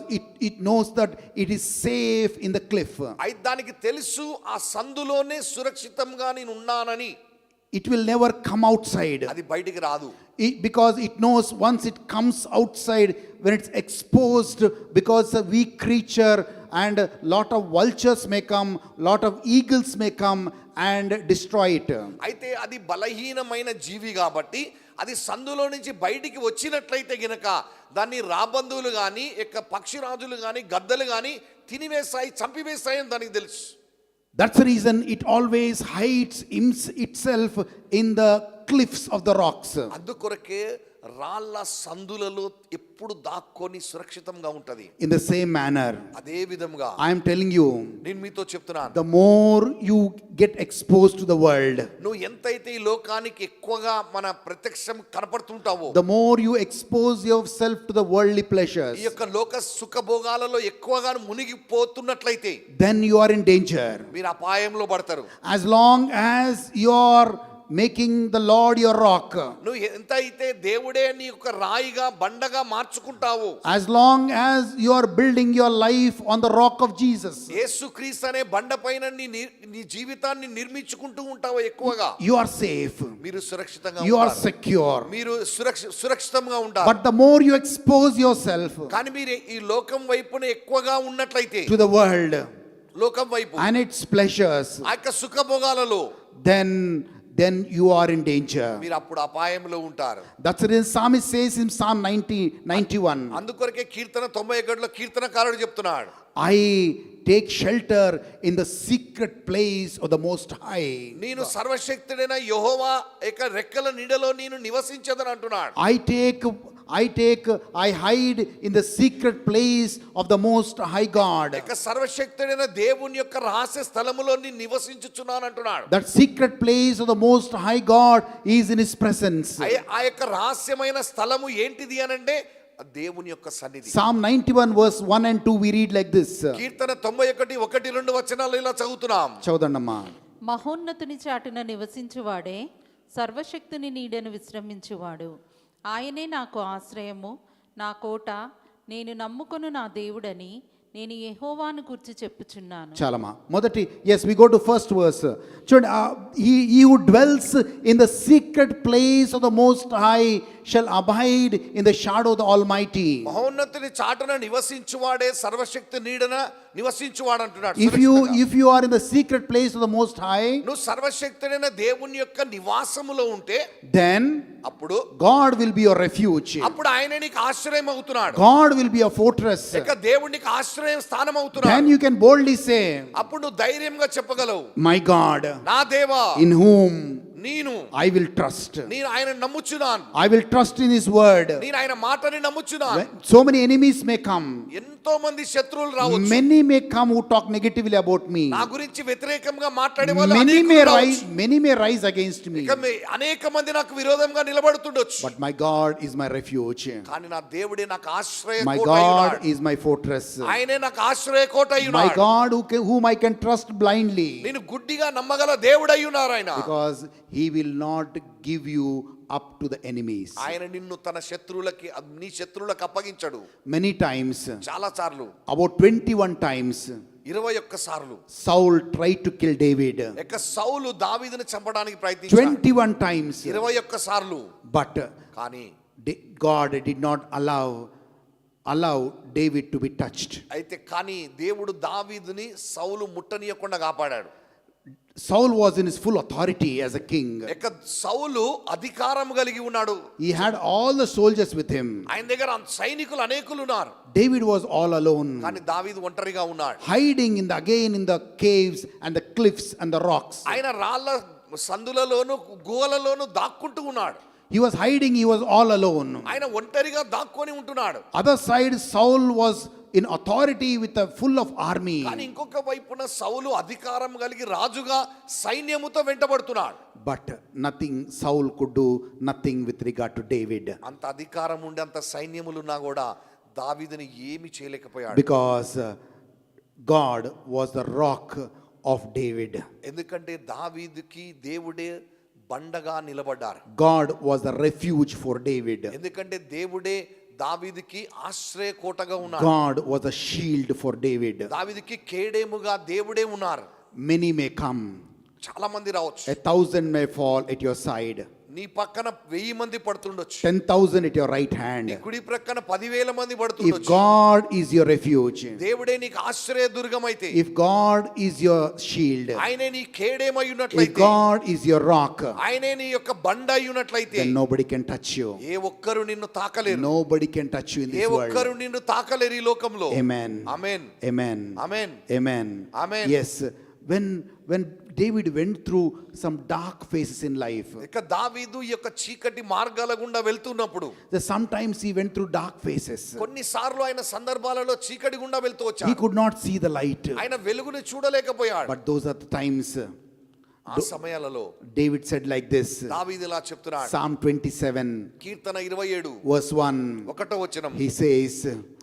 it knows that it is safe in the cliff. అయితే దానికి తెలుసు ఆ సందులోనే సురక్షితంగా నేను ఉన్నానని. It will never come outside. అది బయటికి రాదు. Because it knows once it comes outside, when it's exposed, because a weak creature and a lot of vultures may come, lot of eagles may come and destroy it. అయితే అది బలహీనమైన జీవి కాబట్టి అది సందులో నుంచి బయటికి వచ్చినట్లయితే గనక దాన్ని రాబందువులు కానీ పక్షిరాజులు కానీ గద్దలు కానీ తినివేస్తాయి, చంపివేస్తాయి అని దానికి తెలుసు. That's the reason it always hides itself in the cliffs of the rocks. అందుకొరకే రాళ్ళ సందులలో ఎప్పుడు దాక్కొని సురక్షితంగా ఉంటది. In the same manner, అదే విధంగా I am telling you, నేను మీతో చెప్తున్నాను, the more you get exposed to the world, నువ్వు ఎంతైతే ఈ లోకానికి ఎక్కువగా మన ప్రత్యక్షం కనపడుతుంటావో, the more you expose yourself to the worldly pleasures, ఈ యొక్క లోక సుఖభోగాలలో ఎక్కువగా మునిగిపోతున్నట్లయితే, then you are in danger. మీరు అపాయంలో పడతారు. As long as you are making the Lord your rock, నువ్వు ఎంత అయితే దేవుడే నీ యొక్క రాయిగా బండగా మార్చుకుంటావో, as long as you are building your life on the rock of Jesus, యేసుక్రీస్తు అనే బండపైన నీ జీవితాన్ని నిర్మించుకుంటూ ఉంటావో ఎక్కువగా, you are safe, మీరు సురక్షితంగా you are ఉంటారు. secure. మీరు సురక్షితంగా ఉంటారు. But the more you expose yourself కానీ మీరు ఈ లోకం వైపున ఎక్కువగా ఉన్నట్లయితే, to the world లోకం వైపు and its pleasures, ఆ యొక్క సుఖభోగాలలో, then you are in danger. మీరు అప్పుడు అపాయంలో ఉంటారు. That's the reason Psalmist says in Psalm 91, అందుకొరకే కీర్తన 91లో కీర్తనకారుడు చెప్తున్నాడు, I take shelter in the secret place of the Most High. నేను సర్వశక్తుడైన యెహోవా యొక్క రెక్కల నీడలో నేను నివసించదని అంటున్నాడు. I hide in the secret place of the Most High God. యొక్క సర్వశక్తుడైన దేవుని యొక్క రహస్య స్థలములో నేను నివసించుచున్నాను అంటున్నాడు. That secret place of the Most High God is in His presence. ఆ యొక్క రహస్యమైన స్థలము ఏంటిది అనంటే దేవుని యొక్క సన్నిధి. Psalm 91 verse 1 and 2 we read like this. కీర్తన 91 1-2 వచనాలు ఇలా చదువుతున్నాం. చదవండమ్మా. మహోన్నతుని చాటున నివసించువాడే సర్వశక్తుని నీడను విశ్రమించువాడు. ఆయనే నాకు ఆశ్రయము, నా కోట, నేను నమ్ముకొను నా దేవుడని నేను యెహోవాను గురించి చెప్పుచున్నాను. చాలమ్మా. మొదటి, yes, we go to first verse. చూడండి, he who dwells in the secret place of the Most High shall abide in the shadow of the Almighty. మహోన్నతుని చాటున నివసించువాడే సర్వశక్తి నీడన నివసించువాడు అంటున్నాడు. If you are in the secret place of the Most High, నువ్వు సర్వశక్తుడైన దేవుని యొక్క నివాసములో ఉంటే, then అప్పుడు God will be your refuge. అప్పుడు ఆయన నీకు ఆశ్రయం అవుతున్నాడు. God will be a fortress. ఇక దేవుడు నీకు ఆశ్రయం స్థానం అవుతున్నాడు. Then you can boldly say, అప్పుడు నువ్వు ధైర్యంగా చెప్పగలవు, my God, నా దేవా in whom నేను I will trust. నేను ఆయన నమ్ముచున్నాను, I will trust in his word. నేను ఆయన మాటని నమ్ముచున్నాను. So many enemies may come. ఎంతో మంది శత్రువులు రావచ్చు, Many may come who talk negatively about me. నా గురించి వ్యతిరేకంగా మాట్లాడే వాళ్ళు Many అనేకులు may రావచ్చు. rise, many may rise against me. ఇక అనేక మంది నాకు విరోధంగా నిలబడుతుండొచ్చు, But my God is my refuge. కానీ నా దేవుడే నాకు ఆశ్రయ My కోట అయి God ఉన్నాడు. is my fortress. ఆయనే నాకు ఆశ్రయ కోట అయి My ఉన్నాడు. God whom I can trust blindly. నేను గుడ్డిగా నమ్మగల దేవుడై ఉన్నారు ఆయన. Because he will not give you up to the enemies. ఆయన నిన్ను తన శత్రువులకి, నీ శత్రువులకు అప్పగించడు. Many times, చాలా సార్లు, about 21 times, 21 సార్లు Saul tried to kill David. సౌలు దావీదుని చంపడానికి ప్రయత్నించాడు. 21 times. 21 సార్లు. But కానీ God did not allow David to be touched. అయితే కానీ దేవుడు దావీదుని సౌలు ముట్టనీయకుండా కాపాడాడు. Saul was in his full authority as a king. సౌలు అధికారం కలిగి ఉన్నాడు. He had all the soldiers with him. ఆయన దగ్గర సైనికులు అనేకులు ఉన్నారు. David was all alone, కానీ దావీదు ఒంటరిగా ఉన్నాడు. hiding in the caves and the cliffs and the rocks. ఆయన రాళ్ళ సందులలోను గుహలలోను దాక్కుంటూ ఉన్నాడు. He was hiding, he was all alone. ఆయన ఒంటరిగా దాక్కొని ఉంటున్నాడు. Other side, Saul was in authority with a full of army. కానీ ఇంకొక వైపున సౌలు అధికారం కలిగి రాజుగా సైన్యముతో వెంటబడుతున్నాడు. But nothing Saul could do, nothing with regard to David. అంత అధికారం ఉండి అంత సైన్యములున్నా కూడా దావీదుని ఏమీ చేయలేకపోయాడు. Because God was the rock of David. ఎందుకంటే దావీదుకి దేవుడే బండగా నిలబడ్డారు. God was the refuge for David. ఎందుకంటే దేవుడే దావీదుకి ఆశ్రయ కోటగా ఉన్నారు. God was a shield for David. దావీదుకి కేడేముగా దేవుడే ఉన్నారు. Many may come, చాలా మంది రావచ్చు. 1,000 may fall at your side, నీ పక్కన 1000 మంది పడుతుండొచ్చు, 10,000 at your right hand. నీ కుడి ప్రక్కన 10,000 మంది If పడుతుండొచ్చు. God is your refuge, దేవుడే నీకు ఆశ్రయ దుర్గమైతే, if God is your shield, ఆయనే నీ కేడేమై if ఉన్నట్లయితే, God is your rock, ఆయనే నీ యొక్క బండ అయి ఉన్నట్లయితే, then nobody can touch you. ఏ ఒక్కరు నిన్ను తాకలేరు. Nobody can touch you in A this ఒక్కరు world. నిన్ను తాకలేరు ఈ లోకంలో. Amen. Amen. Amen. Amen. Amen. Amen. Yes. When David went through some dark phases in life, ఇక దావీదు ఈ యొక్క చీకటి మార్గాల గుండా వెళ్తున్నప్పుడు, sometimes he went through dark phases. కొన్నిసార్లు ఆయన సందర్భాలలో చీకటి గుండా వెళ్తూ He వచ్చాడు. could not see the light. ఆయన వెలుగుని చూడలేకపోయాడు. But those are the times ఆ సమయాలలో David said like this. దావీదు ఇలా చెప్తున్నాడు. Psalm 27 కీర్తన 27 verse 1. 1వ వచనం. He says,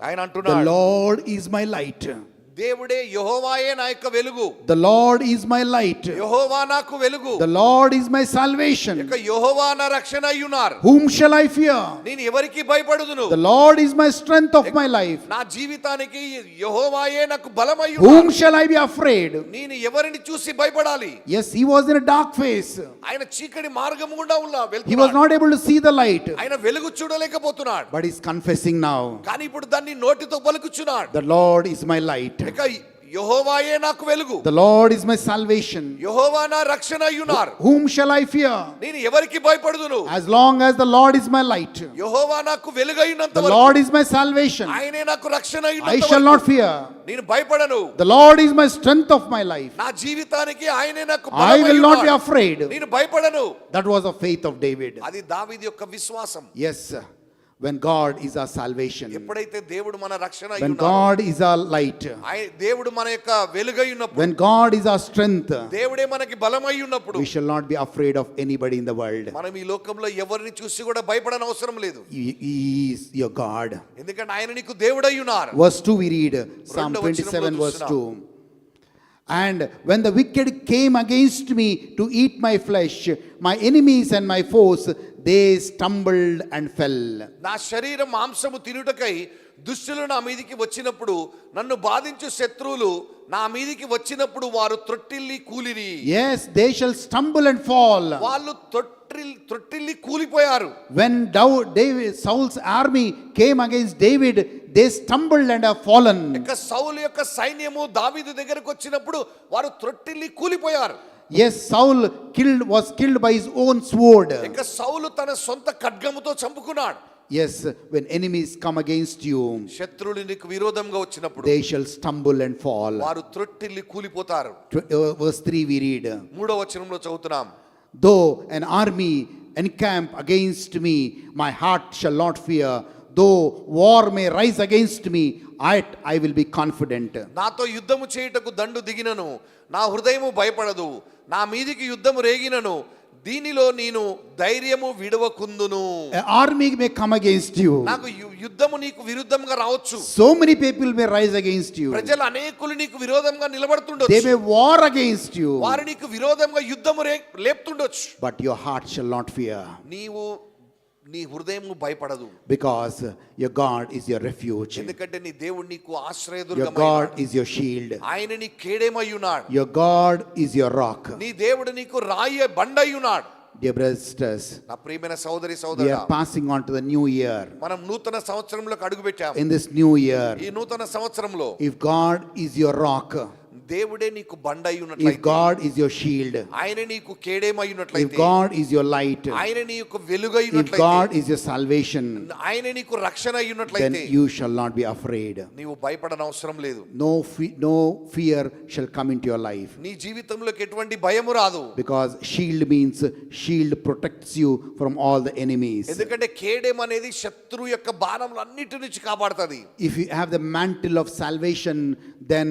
ఆయన the అంటున్నాడు, Lord is my light. దేవుడే యెహోవాయే నా యొక్క వెలుగు. The Lord is my light. యెహోవా నాకు వెలుగు. The Lord is my salvation. ఇక యెహోవా నా రక్షణ అయ్యున్నారు. Whom shall I fear? నేను ఎవరికి భయపడుదును? The Lord is my strength of my life. నా జీవితానికి యెహోవాయే నాకు బలమయ్యు. Whom shall I be afraid? నేను ఎవరిని చూసి భయపడాలి? Yes, he was in a dark phase. ఆయన చీకటి మార్గం గుండా He was వెళ్తున్నాడు. not able to see the light. ఆయన వెలుగు చూడలేకపోతున్నాడు. But he's confessing now. కానీ ఇప్పుడు దాన్ని నోటితో పలుకుచున్నాడు. The Lord is my light. ఇక యెహోవాయే నాకు వెలుగు. The Lord is my salvation. యెహోవా నా రక్షణ అయ్యున్నారు. Whom shall I fear? నేను ఎవరికి భయపడుదును? As long as the Lord is my light. యెహోవా నాకు వెలుగైనంత The వరకు, Lord is my salvation. ఆయనే నాకు రక్షణ I అయ్యున్నంత shall వరకు not fear. నేను భయపడను. The Lord is my strength of my life. నా జీవితానికి ఆయనే నాకు I will not be బలమయ్యున్నాడు. afraid. నేను భయపడను. That was the faith of David. అది దావీదు యొక్క విశ్వాసం. Yes, when God is our salvation, ఎప్పుడైతే దేవుడు మన రక్షణ when అయ్యున్నాడో, God is our light, దేవుడు మన యొక్క వెలుగై ఉన్నప్పుడు, when God is our strength, దేవుడే మనకి బలమై ఉన్నప్పుడు, we shall not be afraid of anybody in the world. మనం ఈ లోకంలో ఎవరిని చూసి కూడా భయపడని అవసరం లేదు. He is your God. ఎందుకంటే ఆయన నీకు దేవుడై ఉన్నారు. Verse 2 we read, Psalm 27 verse 2. And when the wicked came against me to eat my flesh, my enemies and my foes, they stumbled and fell. నా శరీరం మాంసము తినుటకై దుష్టులు నా మీదికి వచ్చినప్పుడు, నన్ను బాధించు శత్రువులు నా మీదికి వచ్చినప్పుడు వారు త్రొట్టిల్లి కూలిరి. Yes, they shall stumble and fall. వాళ్ళు త్రొట్టిల్లి కూలిపోయారు. When Saul's army came against David, they stumbled and have fallen. ఇక సౌలు యొక్క సైన్యము దావీదు దగ్గరకు వచ్చినప్పుడు వారు త్రొట్టిల్లి కూలిపోయారు. Yes, Saul was killed by his own sword. ఇక సౌలు తన సొంత ఖడ్గముతో చంపుకున్నాడు. Yes, when enemies come against you, శత్రువులు నీకు విరోధంగా వచ్చినప్పుడు they shall stumble and fall. వారు త్రొట్టిల్లి కూలిపోతారు. Verse 3 we read, 3వ వచనంలో చదువుతున్నాం. though an army encamp against me, my heart shall not fear. Though war may rise against me, I will be confident. నాతో యుద్ధము చేయుటకు దండు దిగినను నా హృదయము భయపడదు. నా మీదికి యుద్ధము రేగినను దీనిలో నేను ధైర్యము విడవకుందును. An army may come against you. నాకు యుద్ధము నీకు విరుద్ధంగా రావచ్చు. So many people may rise against you. ప్రజలు అనేకులు నీకు విరోధంగా They నిలబడుతుండొచ్చు. may war against you. వారు నీకు విరోధంగా యుద్ధము లేపుతుండొచ్చు. But your heart shall not fear. నీవు నీ హృదయము భయపడదు. Because your God is your refuge. ఎందుకంటే నీ దేవుడు నీకు Your ఆశ్రయదుర్గమై God ఉన్నాడు. is your shield. ఆయన నీ కేడేమై ఉన్నాడు. Your God is your rock. నీ దేవుడు నీకు రాయి బండై ఉన్నాడు. Dear brothers and sisters, నా ప్రియమైన సోదరి we సోదరుడా, are passing on to the new year. మనం నూతన సంవత్సరంలోకి అడుగు పెట్టాము. In this new year, ఈ నూతన సంవత్సరంలో if God is your rock, దేవుడే నీకు బండై if ఉన్నట్లయితే, God is your shield, ఆయన నీకు కేడేమై if ఉన్నట్లయితే, God is your light, ఆయన నీకు వెలుగై if ఉన్నట్లయితే, God is your salvation, ఆయన నీకు రక్షణ అయి then ఉన్నట్లయితే you shall not be afraid. నీవు భయపడనవసరం లేదు. No fear shall come into your life. నీ జీవితంలోకి ఎటువంటి భయము రాదు. Because shield means shield protects you from all the enemies. ఎందుకంటే కేడెం అనేది శత్రు యొక్క బాణములన్నిటి నుంచి కాపాడుతుంది. If you have the mantle of salvation, then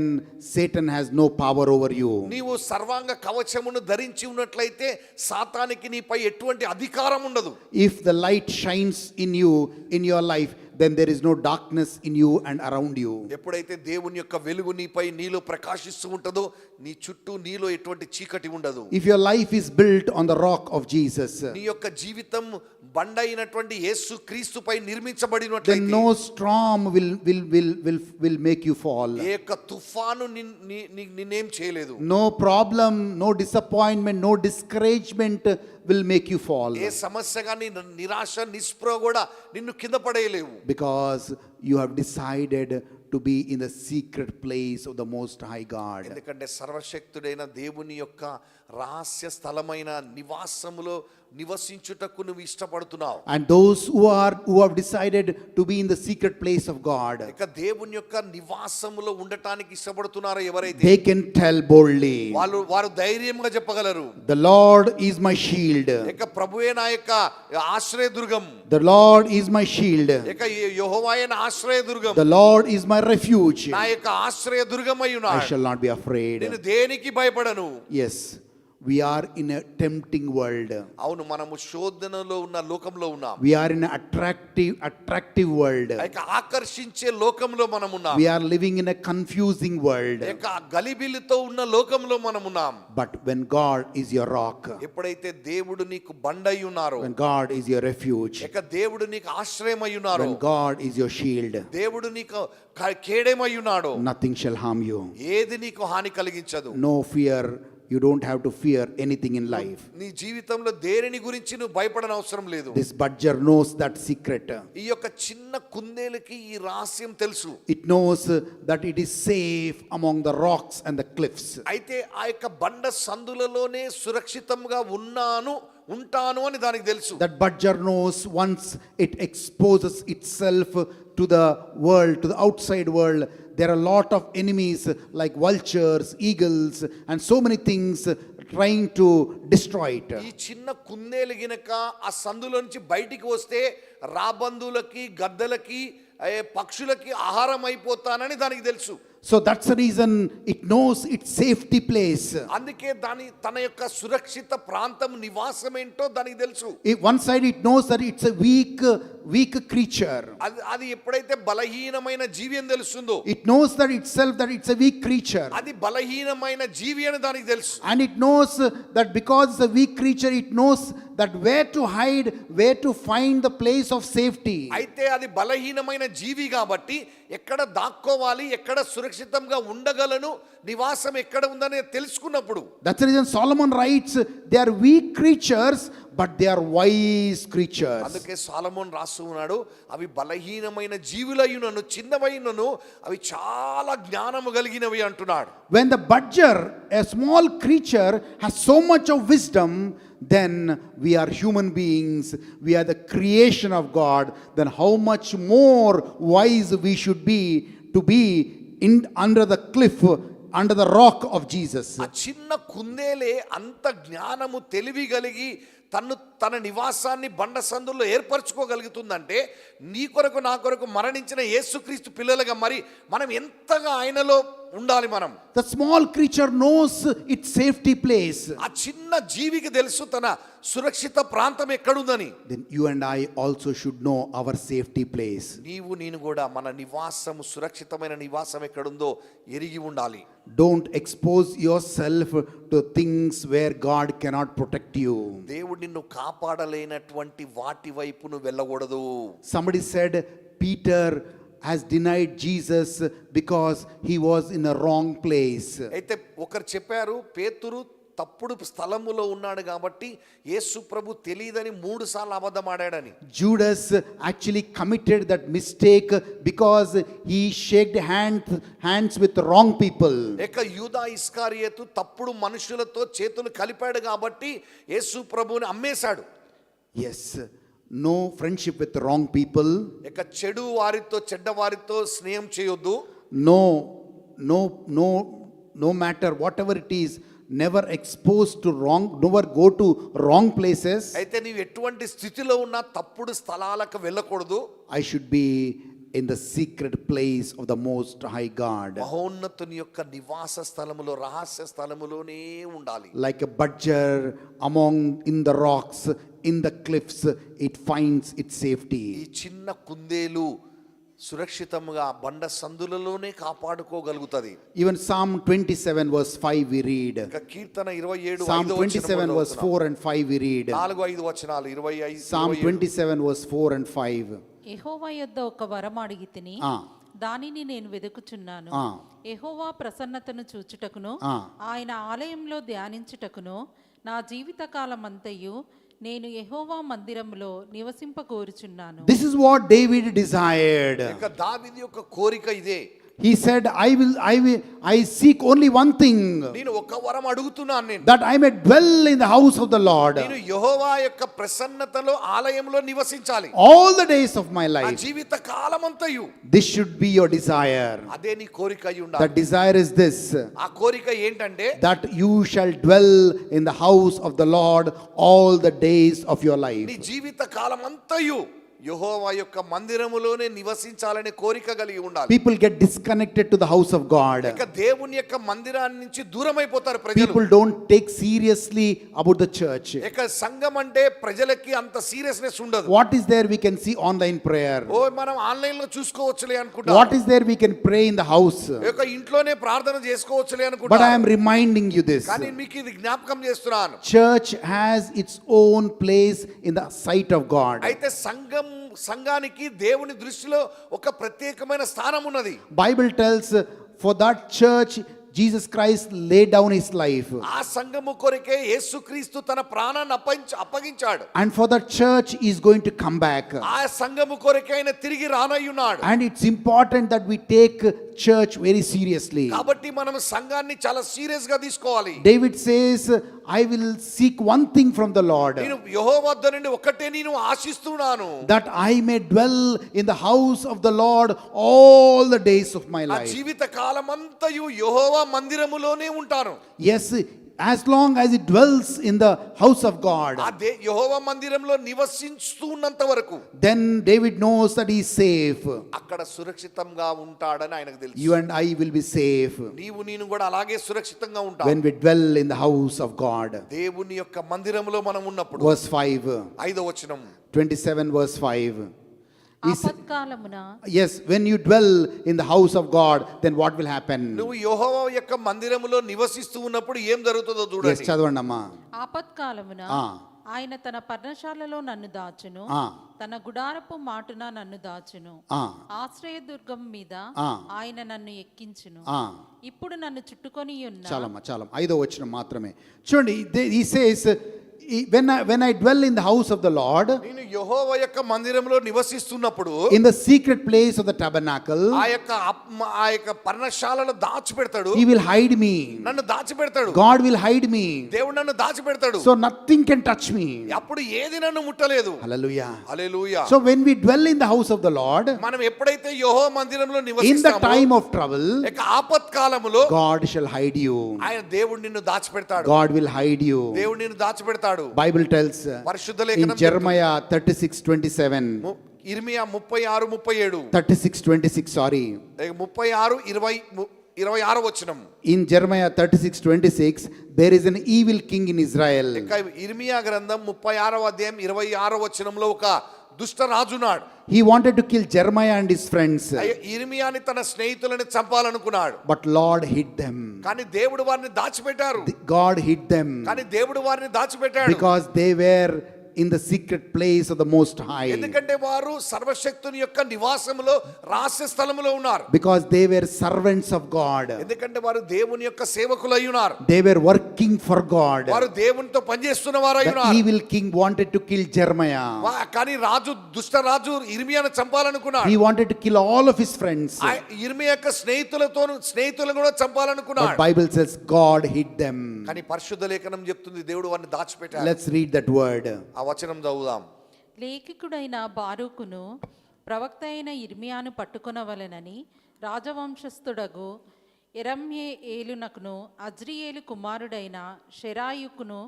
Satan has no power over you. నీవు సర్వాంగ కవచమును ధరించి ఉన్నట్లయితే సాతానికి నీపై ఎటువంటి అధికారం ఉండదు. If the light shines in you, in your life, then there is no darkness in you and around you. ఎప్పుడైతే దేవుని యొక్క వెలుగు నీపై నీలో ప్రకాశిస్తూ ఉంటుందో నీ చుట్టూ నీలో ఎటువంటి చీకటి ఉండదు. If your life is built on the rock of Jesus, నీ యొక్క జీవితం బండైనటువంటి యేసు క్రీస్తుపై then నిర్మించబడినట్లయితే no storm will make you fall. ఏ యొక్క తుఫాను నిన్నేం చేయలేదు. No problem, no disappointment, no discouragement will make you fall. ఏ సమస్య గాని నిరాశ నిస్పృహ కూడా నిన్ను కింద పడేయలేవు. Because you have decided to be in the secret place of the Most High God. ఎందుకంటే సర్వశక్తుడైన దేవుని యొక్క రహస్య స్థలమైన నివాసములో నివసించుటకు నువ్వు ఇష్టపడుతున్నావు. And those who have decided to be in the secret place of God, ఇక దేవుని యొక్క నివాసములో ఉండటానికి ఇష్టపడుతున్నారో ఎవరైతే they can tell boldly, వారు ధైర్యంగా చెప్పగలరు, the Lord is my shield. ఇక ప్రభువే నా యొక్క ఆశ్రయదుర్గం. The Lord is my shield. ఇక యెహోవాయే నా ఆశ్రయదుర్గం. The Lord is my refuge. నా యొక్క ఆశ్రయదుర్గమై I ఉన్నాడు. shall not be afraid. నేను దేనికి భయపడను. Yes, we are in a tempting world. అవును, మనము శోధనలో ఉన్న లోకంలో ఉన్నాం. We are in an attractive world. ఇక ఆకర్షించే లోకంలో మనం ఉన్నాం. We are living in a confusing world. ఇక గలిబిలితో ఉన్న లోకంలో మనం ఉన్నాం. But when God is your rock, ఎప్పుడైతే దేవుడు నీకు బండై ఉన్నారో, when God is your refuge, ఇక దేవుడు నీకు ఆశ్రయమై ఉన్నారో, when God is your shield, దేవుడు నీకు కేడేమై ఉన్నాడో, nothing shall harm you. ఏది నీకు హాని కలిగించదు. No fear. You don't have to fear anything in life. నీ జీవితంలో దేనిని గురించి నువ్వు భయపడన అవసరం లేదు. This badger knows that secret. ఈ యొక్క చిన్న కుందేలుకి ఈ రహస్యం తెలుసు. It knows that it is safe among the rocks and the cliffs. అయితే ఆ యొక్క బండ సందులలోనే సురక్షితంగా ఉంటాను అని దానికి తెలుసు. That badger knows once it exposes itself to the world, to the outside world, there are a lot of enemies like vultures, eagles, and so many things trying to destroy it. ఈ చిన్న కుందేలు గినక ఆ సందులో నుంచి బయటికి వస్తే రాబందులకి గద్దలకి పక్షులకి ఆహారం అయిపోతానని దానికి తెలుసు. So that's the reason it knows its safety place. అందుకే తన యొక్క సురక్షిత ప్రాంతం నివాసం ఏంటో దానికి తెలుసు. One side it knows that it's a weak creature. అది ఎప్పుడైతే బలహీనమైన జీవి అని తెలుస్తుందో, it knows that itself that it's a weak creature. అది బలహీనమైన జీవి అని దానికి తెలుసు. And it knows that because it's a weak creature, it knows that where to hide, where to find the place of safety. అయితే అది బలహీనమైన జీవి కాబట్టి ఎక్కడ దాక్కోవాలి, ఎక్కడ సురక్షితంగా ఉండగలను, నివాసం ఎక్కడ ఉందని తెలుసుకున్నప్పుడు, that's the reason Solomon writes, they are weak creatures but they are wise creatures. అందుకే సొలొమోన్ రాస్తూ ఉన్నాడు, అవి బలహీనమైన జీవులైనను చిన్నవైనను అవి చాలా జ్ఞానము కలిగినవి అంటున్నాడు. When the badger, a small creature, has so much of wisdom, then we are human beings, we are the creation of God, then how much more wise we should be to be in under the cliff, under the rock of Jesus. ఆ చిన్న కుందేలే అంత జ్ఞానము తెలివి కలిగి తన నివాసాన్ని బండ సందుల్లో ఏర్పరచుకోగలుగుతుందంటే నీ కొరకు నా కొరకు మరణించిన యేసుక్రీస్తు పిల్లలుగా మరి మనం ఎంతగా ఆయనలో ఉండాలి. మనం The small creature knows its safety place. ఆ చిన్న జీవికి తెలుసు తన సురక్షిత ప్రాంతం ఎక్కడుందని. Then you and I also should know our safety place. నీవు నేను కూడా మన నివాసము సురక్షితమైన నివాసం ఎక్కడుందో ఎరిగి ఉండాలి. Don't expose yourself to things where God cannot protect you. దేవుడు నిన్ను కాపాడలేనటువంటి వాటి వైపు నువ్వు వెళ్ళకూడదు. Somebody said Peter has denied Jesus because he was in a wrong place. అయితే ఒకరు చెప్పారు, పేతురు తప్పుడు స్థలములో ఉన్నాడు కాబట్టి యేసు ప్రభు తెలియదని 3 సార్లు అబద్ధం ఆడాడని. Judas actually committed that mistake because he shook hands with the wrong people. ఇక యూదా ఇస్కారియోతు తప్పుడు మనుషులతో చేతులు కలిపాడు కాబట్టి యేసు ప్రభువుని అమ్మేశాడు. Yes, no friendship with the wrong people. ఇక చెడు వారితో చెడ్డ వారితో స్నేహం చేయొద్దు. No matter whatever it is, never exposed to wrong, never go to wrong places. అయితే నీవు ఎటువంటి స్థితిలో ఉన్నా తప్పుడు స్థలాలకు వెళ్ళకూడదు. I should be in the secret place of the most high God. మహోన్నతుని యొక్క నివాస స్థలములో రహస్య స్థలములోనే ఉండాలి. Like a badger in the rocks, in the cliffs, it finds its safety. ఈ చిన్న కుందేలు సురక్షితంగా బండ సందులలోనే కాపాడుకోగలుగుతది. Even Psalm 27 verse 5 we read. ఇక కీర్తన 27 Psalm 27 verse 4 and 5 we read. 4-5 వచనాలు 25 Psalm 27 verse 4 and 5. యెహోవా యొద్ద ఒక వరం అడిగి తిని దానిని నేను వెదుకుచున్నాను. యెహోవా ప్రసన్నతను చూచుటకును ఆయన ఆలయంలో ధ్యానించుటకును నా జీవిత కాలమంతయు నేను యెహోవా మందిరములో నివసింపకోరుచున్నాను. This is what David desired. ఇక దావీదు యొక్క కోరిక ఇదే. He said, I seek only one thing, నేను ఒక వరం అడుగుతున్నాను నేను, that I may dwell in the house of the Lord నేను యెహోవా యొక్క ప్రసన్నతలో ఆలయంలో నివసించాలి all the days of my నా life. Jeevitha కాలమంతయు. This should be your desire. అదే నీ కోరిక అయి The ఉండాలి. desire is this, ఆ కోరిక ఏంటంటే that you shall dwell in the house of the Lord all the days of your life. నీ జీవిత కాలమంతయు యెహోవా యొక్క మందిరములోనే నివసించాలనే కోరిక కలిగి ఉండాలి. People get disconnected to the house of God. ఇక దేవుని యొక్క మందిరాన్ని నుంచి దూరం అయిపోతారు ప్రజలు. People don't take seriously about the church. ఇక సంఘం అంటే ప్రజలకి అంత సీరియస్నెస్ ఉండదు. What is there we can see online prayer? ఓ మనం ఆన్లైన్ లో చూసుకోవచ్చులే అనుకుంటాం. What is there we can pray in the house? ఇక ఇంట్లోనే ప్రార్థన చేసుకోవచ్చులే But అనుకుంటాం. I am reminding you this. కానీ మీకు ఇది జ్ఞాపకం చేస్తున్నాను. Church has its own place in the sight of God. అయితే సంఘానికి దేవుని దృష్టిలో ఒక ప్రత్యేకమైన స్థానం ఉన్నది. Bible tells for that church Jesus Christ laid down his life. ఆ సంఘము కొరకే యేసుక్రీస్తు తన ప్రాణాన్ని అప్పగించాడు. And for that church he is going to come back. ఆ సంఘము కొరకే ఆయన తిరిగి రానయ్యున్నాడు. And it's important that we take church very seriously. కాబట్టి మనం సంఘాన్ని చాలా సీరియస్ గా తీసుకోవాలి. David says, I will seek one thing from the Lord, నేను యెహోవా వద్ద నుండి ఒకటే నేను ఆశిస్తున్నాను, that I may dwell in the house of the Lord all the days of my నా life. జీవిత కాలమంతయు యెహోవా మందిరములోనే ఉంటాను. Yes, as long as it dwells in the house of God, అదే యెహోవా మందిరంలో నివసిస్తున్నంత వరకు then David knows that he is safe. అక్కడ సురక్షితంగా ఉంటాడని ఆయనకు తెలుసు. You and I will be safe నీవు నేను కూడా అలాగే సురక్షితంగా ఉంటాం when we dwell in the house of God. దేవుని యొక్క మందిరములో మనం ఉన్నప్పుడు. Verse 5, 5వ వచనం 27 verse 5. ఆపత్కాలమున Yes, when you dwell in the house of God, then what will happen? నువ్వు యెహోవా యొక్క మందిరములో నివసిస్తూ ఉన్నప్పుడు ఏం జరుగుతుందో Yes, చూడండి. చదవండమ్మా. ఆపత్కాలమున ఆయన తన పర్ణశాలలో నన్ను దాచును, తన గుడారపు మాటున నన్ను దాచును, ఆశ్రయదుర్గం మీద ఆయన నన్ను ఎక్కించును. ఇప్పుడు నన్ను చుట్టుకొని ఉన్న చాలమ్మా 5వ వచనం మాత్రమే చూడండి. He says, when I dwell in the house of the Lord, నేను యెహోవా యొక్క మందిరంలో నివసిస్తున్నప్పుడు in the secret place of the tabernacle, ఆ యొక్క పర్ణశాలలో దాచిపెడతాడు. He will hide me. నన్ను దాచిపెడతాడు. God will hide me. దేవుడు నన్ను దాచిపెడతాడు. So nothing can touch me. అప్పుడు ఏది నన్ను ముట్టలేదు. Hallelujah. Hallelujah. So when we dwell in the house of the Lord, మనం ఎప్పుడైతే యెహోవా మందిరంలో in the నివసిస్తామో time of trouble, యొక్క ఆపత్కాలములో God shall hide you. ఆయన దేవుడు నిన్ను దాచిపెడతాడు. God will hide you. దేవుడు నిన్ను దాచిపెడతాడు. Bible tells పరిశుద్ధ in లేఖనం Jeremiah 36:27, ఇర్మియా 36:37 36:26, sorry. 36:26 వచనం. In Jeremiah 36:26, there is an evil king in Israel. ఇంకా ఇర్మియా గ్రంథం 36వ అధ్యాయం 26వ వచనంలో ఒక దుష్ట రాజున్నాడు. He wanted to kill Jeremiah and his friends, ఇర్మియాని తన స్నేహితులను చంపాలనుకున్నాడు. but Lord hid them. కానీ దేవుడు వారిని దాచిపెట్టారు. God hid them కానీ దేవుడు వారిని దాచిపెట్టాడు. because they were in the secret place of the Most High. ఎందుకంటే వారు సర్వశక్తుని యొక్క నివాసములో రహస్య స్థలములో ఉన్నారు. Because they were servants of God. ఎందుకంటే వారు దేవుని యొక్క సేవకులై ఉన్నారు. They were working for God. వారు దేవునితో పనిచేస్తున్న వారై The ఉన్నారు. evil king wanted to kill Jeremiah. కానీ దుష్ట రాజు ఇర్మియాను చంపాలనుకున్నాడు. He wanted to kill all of his friends. ఇర్మియా యొక్క స్నేహితులను కూడా చంపాలనుకున్నాడు. But Bible says God hid them. కానీ పరిశుద్ధ లేఖనం చెప్తుంది దేవుడు వారిని దాచిపెట్టాడు. Let's read that word. ఆ వచనం చదువుదాం. లేఖికుడైన బారూకును ప్రవక్త అయిన ఇర్మియాను పట్టుకొనవలెనని రాజవంశస్థుడగు యెరమ్యేలునకును అజ్రియేలు కుమారుడైన షెరాయుకును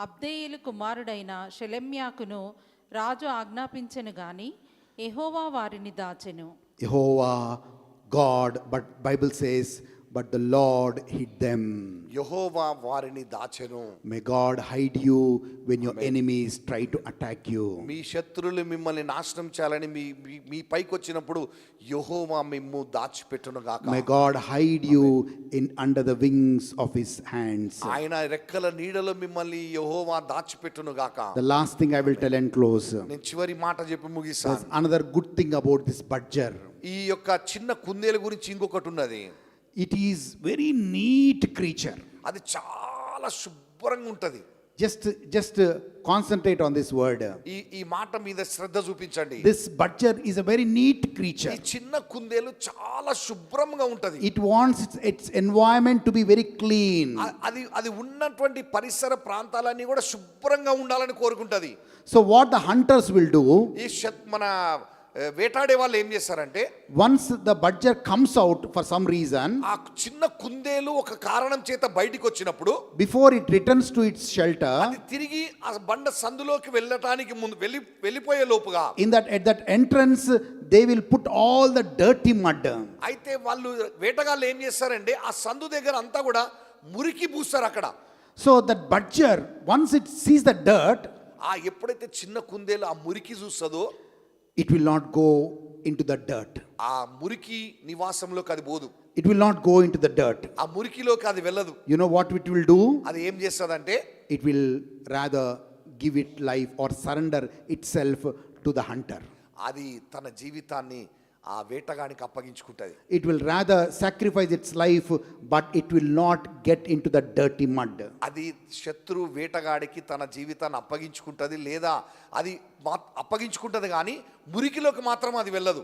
అబ్దేయేలు కుమారుడైన షెలెమ్యాకును రాజు ఆజ్ఞాపించెను గాని యెహోవా వారిని దాచెను. Jehovah, God, but Bible says, but the Lord hid them. యెహోవా వారిని దాచెను. May God hide you when your enemies try to attack you. మీ శత్రువులు మిమ్మల్ని నాశనం చేయాలని మీ పైకి వచ్చినప్పుడు యెహోవా మిమ్ము దాచిపెట్టును గాక. May God hide you in under the wings of his hands. ఆయన రెక్కల నీడలో మిమ్మల్ని యెహోవా దాచిపెట్టును గాక. The last thing I will tell and close. నేను చివరి మాట చెప్పి There's ముగిస్తాను. another good thing about this budger. ఈ యొక్క చిన్న కుందేలు గురించి ఇంకొకటి ఉన్నది. It is very neat creature. అది చాలా శుభ్రంగా ఉంటది. Just concentrate on this word. ఈ మాట మీద శ్రద్ధ చూపించండి. This budger is a very neat creature. ఈ చిన్న కుందేలు చాలా శుభ్రంగా ఉంటది. It wants its environment to be very clean. అది ఉన్నటువంటి పరిసర ప్రాంతాలన్నీ కూడా శుభ్రంగా ఉండాలని కోరుకుంటది. So what the hunters will do, ఈ మన వేటాడే వాళ్ళు ఏం చేస్తారంటే, once the budger comes out for some reason, ఆ చిన్న కుందేలు ఒక కారణం చేత బయటికి వచ్చినప్పుడు, before it returns to its shelter, అది తిరిగి ఆ బండ సందులోకి వెళ్ళటానికి ముందు వెళ్ళిపోయే లోపుగా, at that entrance they will put all the dirty mud. అయితే వాళ్ళు వేటగాళ్ళు ఏం చేస్తారంటే ఆ సందు దగ్గర అంతా కూడా మురికి పూస్తారు అక్కడ. So that budger, once it sees the dirt, ఎప్పుడైతే చిన్న కుందేలు ఆ మురికి చూస్తుందో, it will not go into the dirt. ఆ మురికి నివాసంలోకి అది పోదు. It will not go into the dirt. ఆ మురికిలోకి అది వెళ్ళదు. You know what it will do? అది ఏం చేస్తుందంటే, It will rather give it life or surrender itself to the hunter. అది తన జీవితాన్ని ఆ వేటగానికి అప్పగించుకుంటది. It will rather sacrifice its life, but it will not get into the dirty mud. అది శత్రు వేటగాడికి తన జీవితాన్ని అప్పగించుకుంటది, లేదా అది అప్పగించుకుంటది కానీ మురికిలోకి మాత్రం అది వెళ్ళదు.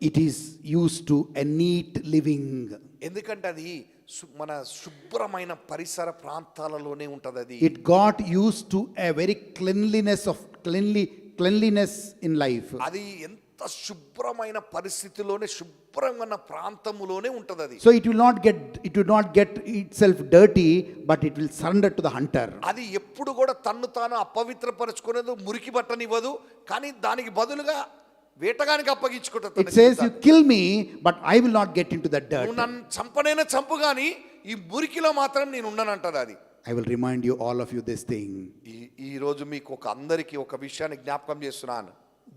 It is used to a neat living. ఎందుకంటే అది మన శుభ్రమైన పరిసర ప్రాంతాలలోనే ఉంటది. అది It got used to a very cleanliness in life. అది ఎంత శుభ్రమైన పరిస్థితిలోనే శుభ్రమైన ప్రాంతములోనే ఉంటది అది. So it will not get itself dirty, but it will surrender to the hunter. అది ఎప్పుడు కూడా తన్ను తాను అపవిత్రపరచుకునేది, మురికి బట్టనివ్వదు, కానీ దానికి బదులుగా వేటగానికి అప్పగించుకుంటది. It says, you kill me, but I will not get into the dirt. నువ్వు నన్ను చంపనైనా చంపు గాని ఈ మురికిలో మాత్రం నేను ఉన్నానంటది అది. I will remind you, all of you, this thing. ఈ రోజు మీకు అందరికి ఒక విషయాన్ని జ్ఞాపకం చేస్తున్నాను.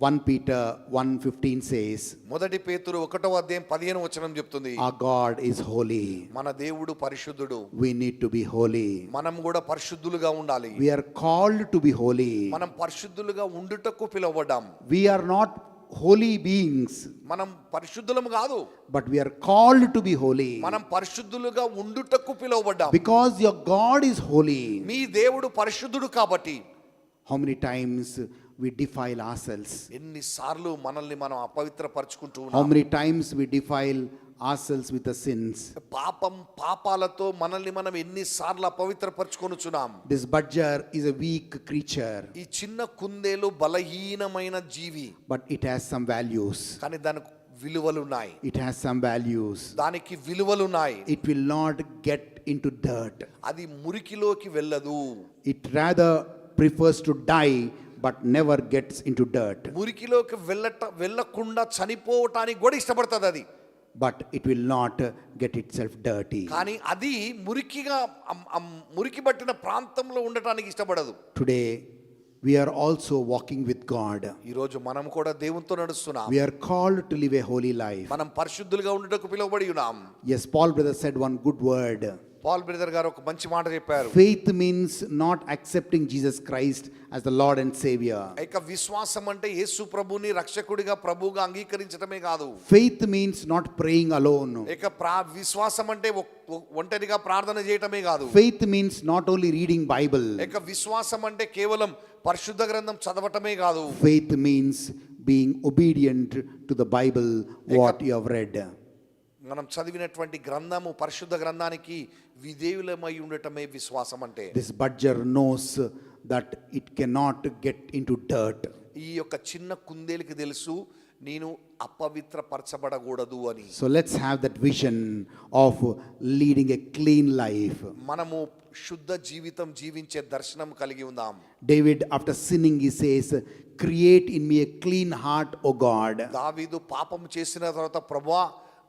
1 Peter 1:15 says, మొదటి పేతురు 1వ అధ్యాయం 15వ వచనం చెప్తుంది, our God is holy. మన దేవుడు పరిశుద్ధుడు. We need to be holy. మనం కూడా పరిశుద్ధులుగా ఉండాలి. We are called to be holy. మనం పరిశుద్ధులుగా ఉండుటకు పిలువబడ్డాం. We are not holy beings, మనం పరిశుద్ధులము కాదు, but we are called to be holy. మనం పరిశుద్ధులుగా ఉండుటకు పిలువబడ్డాం. Because your God is holy, మీ దేవుడు పరిశుద్ధుడు కాబట్టి How many times we defile ourselves? ఎన్నిసార్లు మనల్ని మనం అపవిత్రపరచుకుంటూ How ఉన్నాం. many times we defile ourselves with the sins? పాపాలతో మనల్ని మనం ఎన్నిసార్లు అపవిత్రపరచుకొనుచున్నాం. This badger is a weak creature, ఈ చిన్న కుందేలు బలహీనమైన జీవి, but it has some values. కానీ దానికి విలువలున్నాయి. It has some values. దానికి విలువలున్నాయి. It will not get into dirt. అది మురికిలోకి వెళ్ళదు. It rather prefers to die but never gets into dirt. మురికిలోకి వెళ్ళకుండా చనిపోవటానికి కూడా ఇష్టపడుతుంది అది. But it will not get itself dirty. కానీ అది మురికి పట్టిన ప్రాంతంలో ఉండటానికి ఇష్టపడదు. Today we are also walking with God. ఈ రోజు మనం కూడా దేవునితో నడుస్తున్నాం. We are called to live a holy life. మనం పరిశుద్ధులుగా ఉండటకు పిలువబడి ఉన్నాం. Yes, Paul brother said one good word. Paul brother గారు ఒక మంచి మాట చెప్పారు. Faith means not accepting Jesus Christ as the Lord and Savior. ఇక విశ్వాసం అంటే యేసు ప్రభుని రక్షకుడిగా ప్రభువుగా అంగీకరించడమే కాదు. Faith means not praying alone. ఇక విశ్వాసం అంటే ఒంటరిగా ప్రార్థన చేయటమే కాదు. Faith means not only reading Bible. ఇక విశ్వాసం అంటే కేవలం పరిశుద్ధ గ్రంథం చదవటమే కాదు. Faith means being obedient to the Bible what you have read. మనం చదివినటువంటి గ్రంథము పరిశుద్ధ గ్రంథానికి విధేయులమై ఉండటమే విశ్వాసం అంటే. This badger knows that it cannot get into dirt. ఈ యొక్క చిన్న కుందేలుకి తెలుసు నేను అపవిత్రపరచబడకూడదు అని. So let's have that vision of leading a clean life. మనము శుద్ధ జీవితం జీవించే దర్శనం కలిగి ఉందాం. David, after sinning, he says, create in me a clean heart, O God. దావీదు పాపం చేసిన తర్వాత ప్రభువా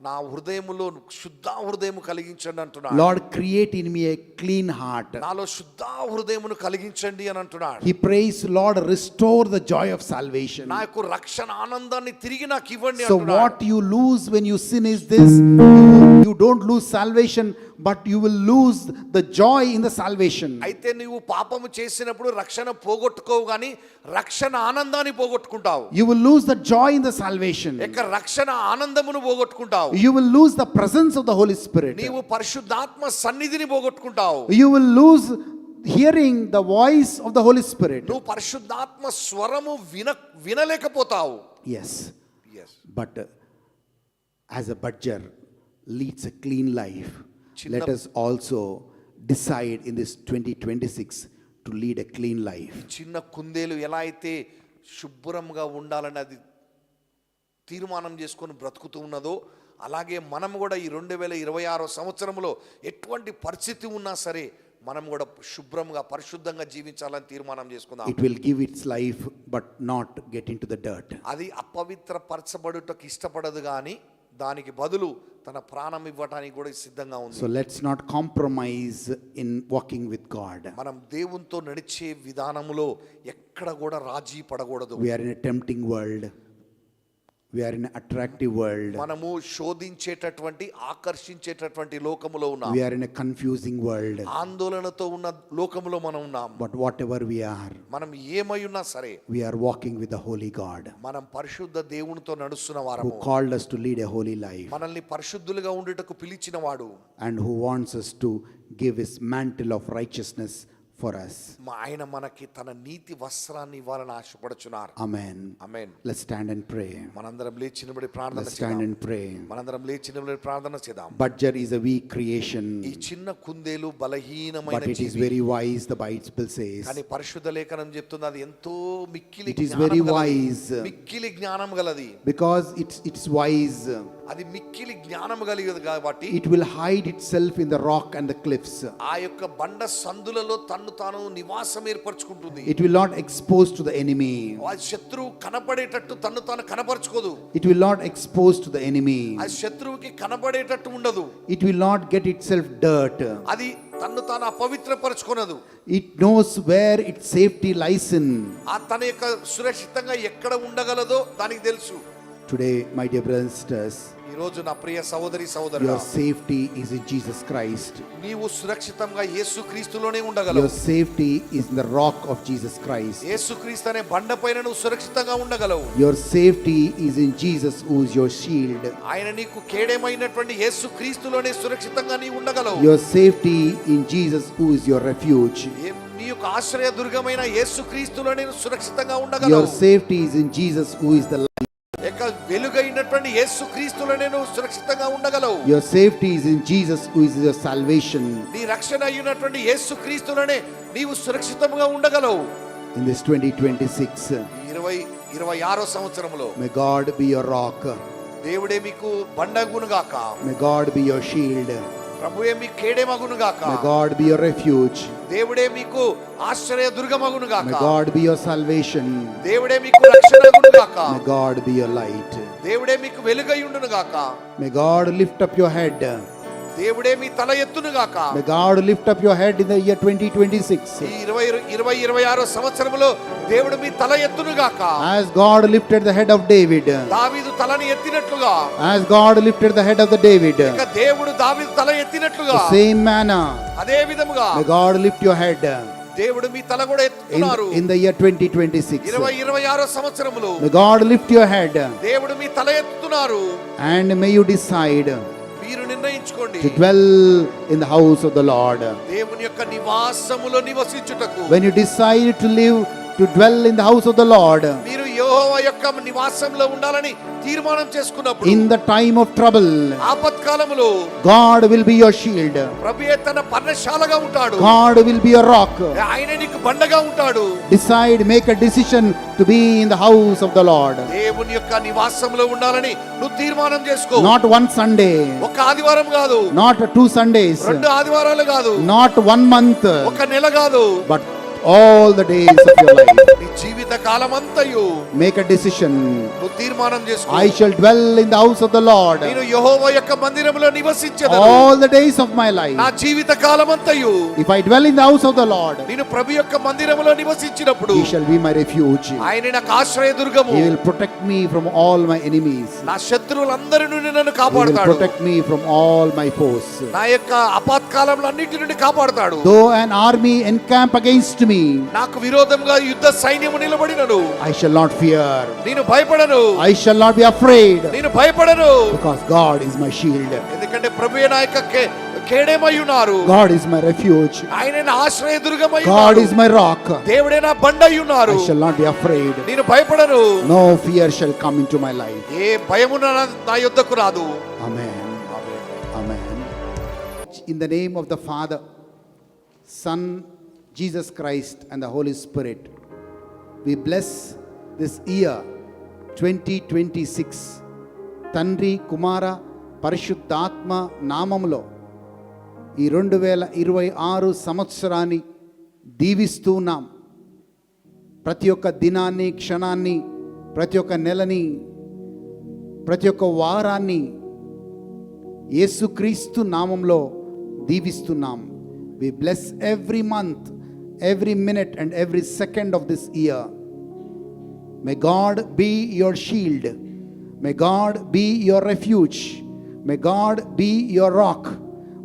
నా హృదయములో శుద్ధ హృదయము కలిగించండి అంటున్నాడు. Lord, create in me a clean heart. నాలో శుద్ధ హృదయమును కలిగించండి అని అంటున్నాడు. He prays, Lord, restore the joy of salvation. నాకు రక్షణ ఆనందాన్ని తిరిగి నాకు ఇవ్వండి So అంటున్నాడు. what you lose when you sin is this: you don't lose salvation, but you will lose the joy in the salvation. అయితే నువ్వు పాపము చేసినప్పుడు రక్షణ పోగొట్టుకోవు గాని రక్షణ ఆనందాన్ని పోగొట్టుకుంటావు. You will lose the joy in the salvation. ఇక రక్షణ ఆనందమును పోగొట్టుకుంటావు. You will lose the presence of the Holy Spirit. నీవు పరిశుద్ధాత్మ సన్నిధిని పోగొట్టుకుంటావు. You will lose hearing the voice of the Holy Spirit. నువ్వు పరిశుద్ధాత్మ స్వరము వినలేకపోతావు. Yes. But as a badger leads a clean life, let us also decide in this 2026 to lead a clean life. చిన్న కుందేలు ఎలా అయితే శుభ్రంగా ఉండాలని అది తీర్మానం చేసుకొని బ్రతుకుతూ ఉన్నదో అలాగే మనం కూడా ఈ 2026 సంవత్సరంలో ఎటువంటి పరిస్థితి ఉన్నా సరే మనం కూడా శుభ్రంగా పరిశుద్ధంగా జీవించాలని తీర్మానం చేసుకుందాం. It will give its life but not get into the dirt. అది అపవిత్రపరచబడుటకు ఇష్టపడదు కానీ దానికి బదులు తన ప్రాణం ఇవ్వడానికి కూడా సిద్ధంగా ఉంది. So let's not compromise in walking with God. మనం దేవునితో నడిచే విధానములో ఎక్కడ కూడా రాజీ పడకూడదు. We are in a tempting world. We are in an attractive world. మనము శోధించేటటువంటి ఆకర్షించేటటువంటి లోకములో ఉన్నాం. We are in a confusing world. ఆందోళనతో ఉన్న లోకములో మనం ఉన్నాం. But whatever we are, మనం ఏమై ఉన్నా సరే we are walking with the holy God మనం పరిశుద్ధ దేవునితో నడుస్తున్న who వారము. called us to lead a holy life మనల్ని పరిశుద్ధులుగా ఉండుటకు పిలిచిన వాడు. and who wants us to give his mantle of righteousness for us. ఆయన మనకి తన నీతి వస్త్రాన్ని ఇవ్వాలని ఆశపడుచున్నారు. Amen. Amen. Let's stand and pray. మనందరం లేచి నిలబడి ప్రార్థన Let's stand చేద్దాం. and pray. మనందరం లేచి నిలబడి ప్రార్థన చేద్దాం. Badger is a weak creation, ఈ చిన్న కుందేలు but బలహీనమైన it is G V. very wise, the Bible says. కానీ పరిశుద్ధ లేఖనం చెప్తుంది అది ఎంతో మిక్కిలి It is జ్ఞానం very గలది. wise. మిక్కిలి జ్ఞానం గలది. Because it's wise, అది మిక్కిలి జ్ఞానం కలిగదు కాబట్టి it will hide itself in the rock and the cliffs. ఆ యొక్క బండ సందులలో తన్ను తాను నివాసం ఏర్పరచుకుంటుంది. It will not expose to the enemy. ఆ శత్రువు కనబడేటట్టు తన్ను తాను కనపరచుకోదు. It will not expose to the enemy. ఆ శత్రువుకి కనబడేటట్టు ఉండదు. It will not get itself dirt. అది తన్ను తాను అపవిత్రపరచుకొనదు. It knows where its safety lies in. ఆ తన యొక్క సురక్షితంగా ఎక్కడ ఉండగలదో దానికి తెలుసు. Today, my dear brothers and sisters, ఈ రోజు నా ప్రియ సహోదరి your సహోదరుడా, safety is in Jesus Christ. నీవు సురక్షితంగా యేసుక్రీస్తులోనే Your ఉండగలవు. safety is in the rock of Jesus Christ. యేసుక్రీస్తు అనే బండపైన నువ్వు సురక్షితంగా ఉండగలవు. Your safety is in Jesus, who is your shield. ఆయన నీకు కేడేమైనటువంటి యేసుక్రీస్తులోనే సురక్షితంగా నీవు ఉండగలవు. Your safety in Jesus, who is your refuge. నీ యొక్క ఆశ్రయ దుర్గమైన యేసుక్రీస్తులోనే నువ్వు సురక్షితంగా Your ఉండగలవు. safety is in Jesus, who is the light. యొక్క వెలుగైనటువంటి యేసుక్రీస్తులోనే నువ్వు సురక్షితంగా ఉండగలవు. Your safety is in Jesus, who is your salvation. నీ రక్షణ అయినటువంటి యేసుక్రీస్తులోనే నీవు సురక్షితంగా ఉండగలవు. In this 2026, 2026 సంవత్సరంలో may God be your rock. దేవుడే మీకు బండగునుగాక. May God be your shield. ప్రభువే మీకు కేడేమగునుగాక. May God be your refuge. దేవుడే మీకు ఆశ్రయ దుర్గమగునుగాక. May God be your salvation. దేవుడే మీకు రక్షణగునుగాక. May God be your light. దేవుడే మీకు వెలుగయుండునుగాక. May God lift up your head. దేవుడే మీ తల ఎత్తునుగాక. May God lift up your head in the year 2026. ఈ 2026 సంవత్సరంలో దేవుడు మీ తల ఎత్తునుగాక. As God lifted the head of David. దావీదు తలని ఎత్తినట్లుగా. As God lifted the head of the David. ఇక దేవుడు దావీదు తల ఎత్తినట్లుగా. The same manner. అదే విధముగా May God lift your head. దేవుడు మీ తల కూడా ఎత్తుతున్నారు. In the year 2026. 2026 సంవత్సరంలో May God lift your head. దేవుడు మీ తల ఎత్తుతున్నారు. And may you decide మీరు నిర్ణయించుకోండి. to dwell in the house of the Lord. దేవుని యొక్క నివాసములో నివసించుటకు. When you decide to dwell in the house of the Lord, మీరు యెహోవా యొక్క నివాసంలో ఉండాలని తీర్మానం చేసుకున్నప్పుడు, in the time of trouble, ఆపత్కాలములో God will be your shield. ప్రభువే తన పర్ణశాలగా ఉంటాడు. God will be your rock. ఆయన నీకు బండగా ఉంటాడు. Decide, make a decision to be in the house of the Lord. దేవుని యొక్క నివాసంలో ఉండాలని నువ్వు తీర్మానం చేసుకో. Not one Sunday, ఒక ఆదివారం కాదు, not 2 Sundays, 2 ఆదివారాలు కాదు, not 1 month, ఒక నెల కాదు, but all the days of your life. నీ జీవిత కాలమంతయు Make a decision. నువ్వు తీర్మానం చేసుకో. I shall dwell in the house of the Lord నేను యెహోవా యొక్క మందిరములో నివసించెదను. all the days of my life. నా జీవిత కాలమంతయు If I dwell in the house of the Lord, నేను ప్రభు యొక్క మందిరములో నివసించినప్పుడు He shall be my refuge. ఆయన నాకు ఆశ్రయ దుర్గము. He will protect me from all my enemies. నా శత్రువులందరి నుండి నన్ను He will కాపాడుతాడు. protect me from all my foes. నా యొక్క అపాత్కాలంలో అన్నిటి నుండి కాపాడుతాడు. Though an army encamp against me, నాకు విరోధంగా యుద్ధ సైన్యము నిలబడినను I shall not fear. నేను భయపడను. I shall not be afraid, నేను భయపడను. because God is my shield. ఎందుకంటే ప్రభువే నా యొక్క కేడేమై ఉన్నారు. God is my refuge. ఆయన నా ఆశ్రయ దుర్గమై God ఉన్నారు. is my rock. దేవుడే నా బండై ఉన్నారు. I shall not be afraid. నేను భయపడను. No fear shall come into my life. ఏ భయము నా యొద్దకు రాదు. Amen. Amen. In the name of the Father, Son, Jesus Christ, and the Holy Spirit, we bless this year 2026. తండ్రి కుమార పరిశుద్ధాత్మ నామములో ఈ 2026 సంవత్సరాన్ని దీవిస్తున్నాం. ప్రతి ఒక్క దినాన్ని, క్షణాన్ని, ప్రతి ఒక్క నెలని, ప్రతి ఒక్క వారాన్ని యేసుక్రీస్తు నామంలో దీవిస్తున్నాం. We bless every month, every minute and every second of this year. May God be your shield. May God be your refuge. May God be your rock.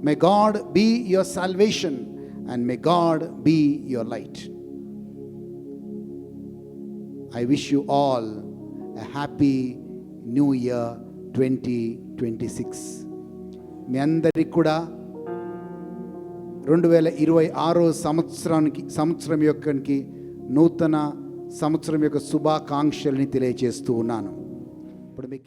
May God be your salvation. And may God be your light. I wish you all a happy new year 2026. మీ అందరికి కూడా 2026 సంవత్సరం యొక్కకి నూతన సంవత్సరం యొక్క శుభాకాంక్షల్ని తెలియజేస్తూ ఉన్నాను. ఇప్పుడు మీ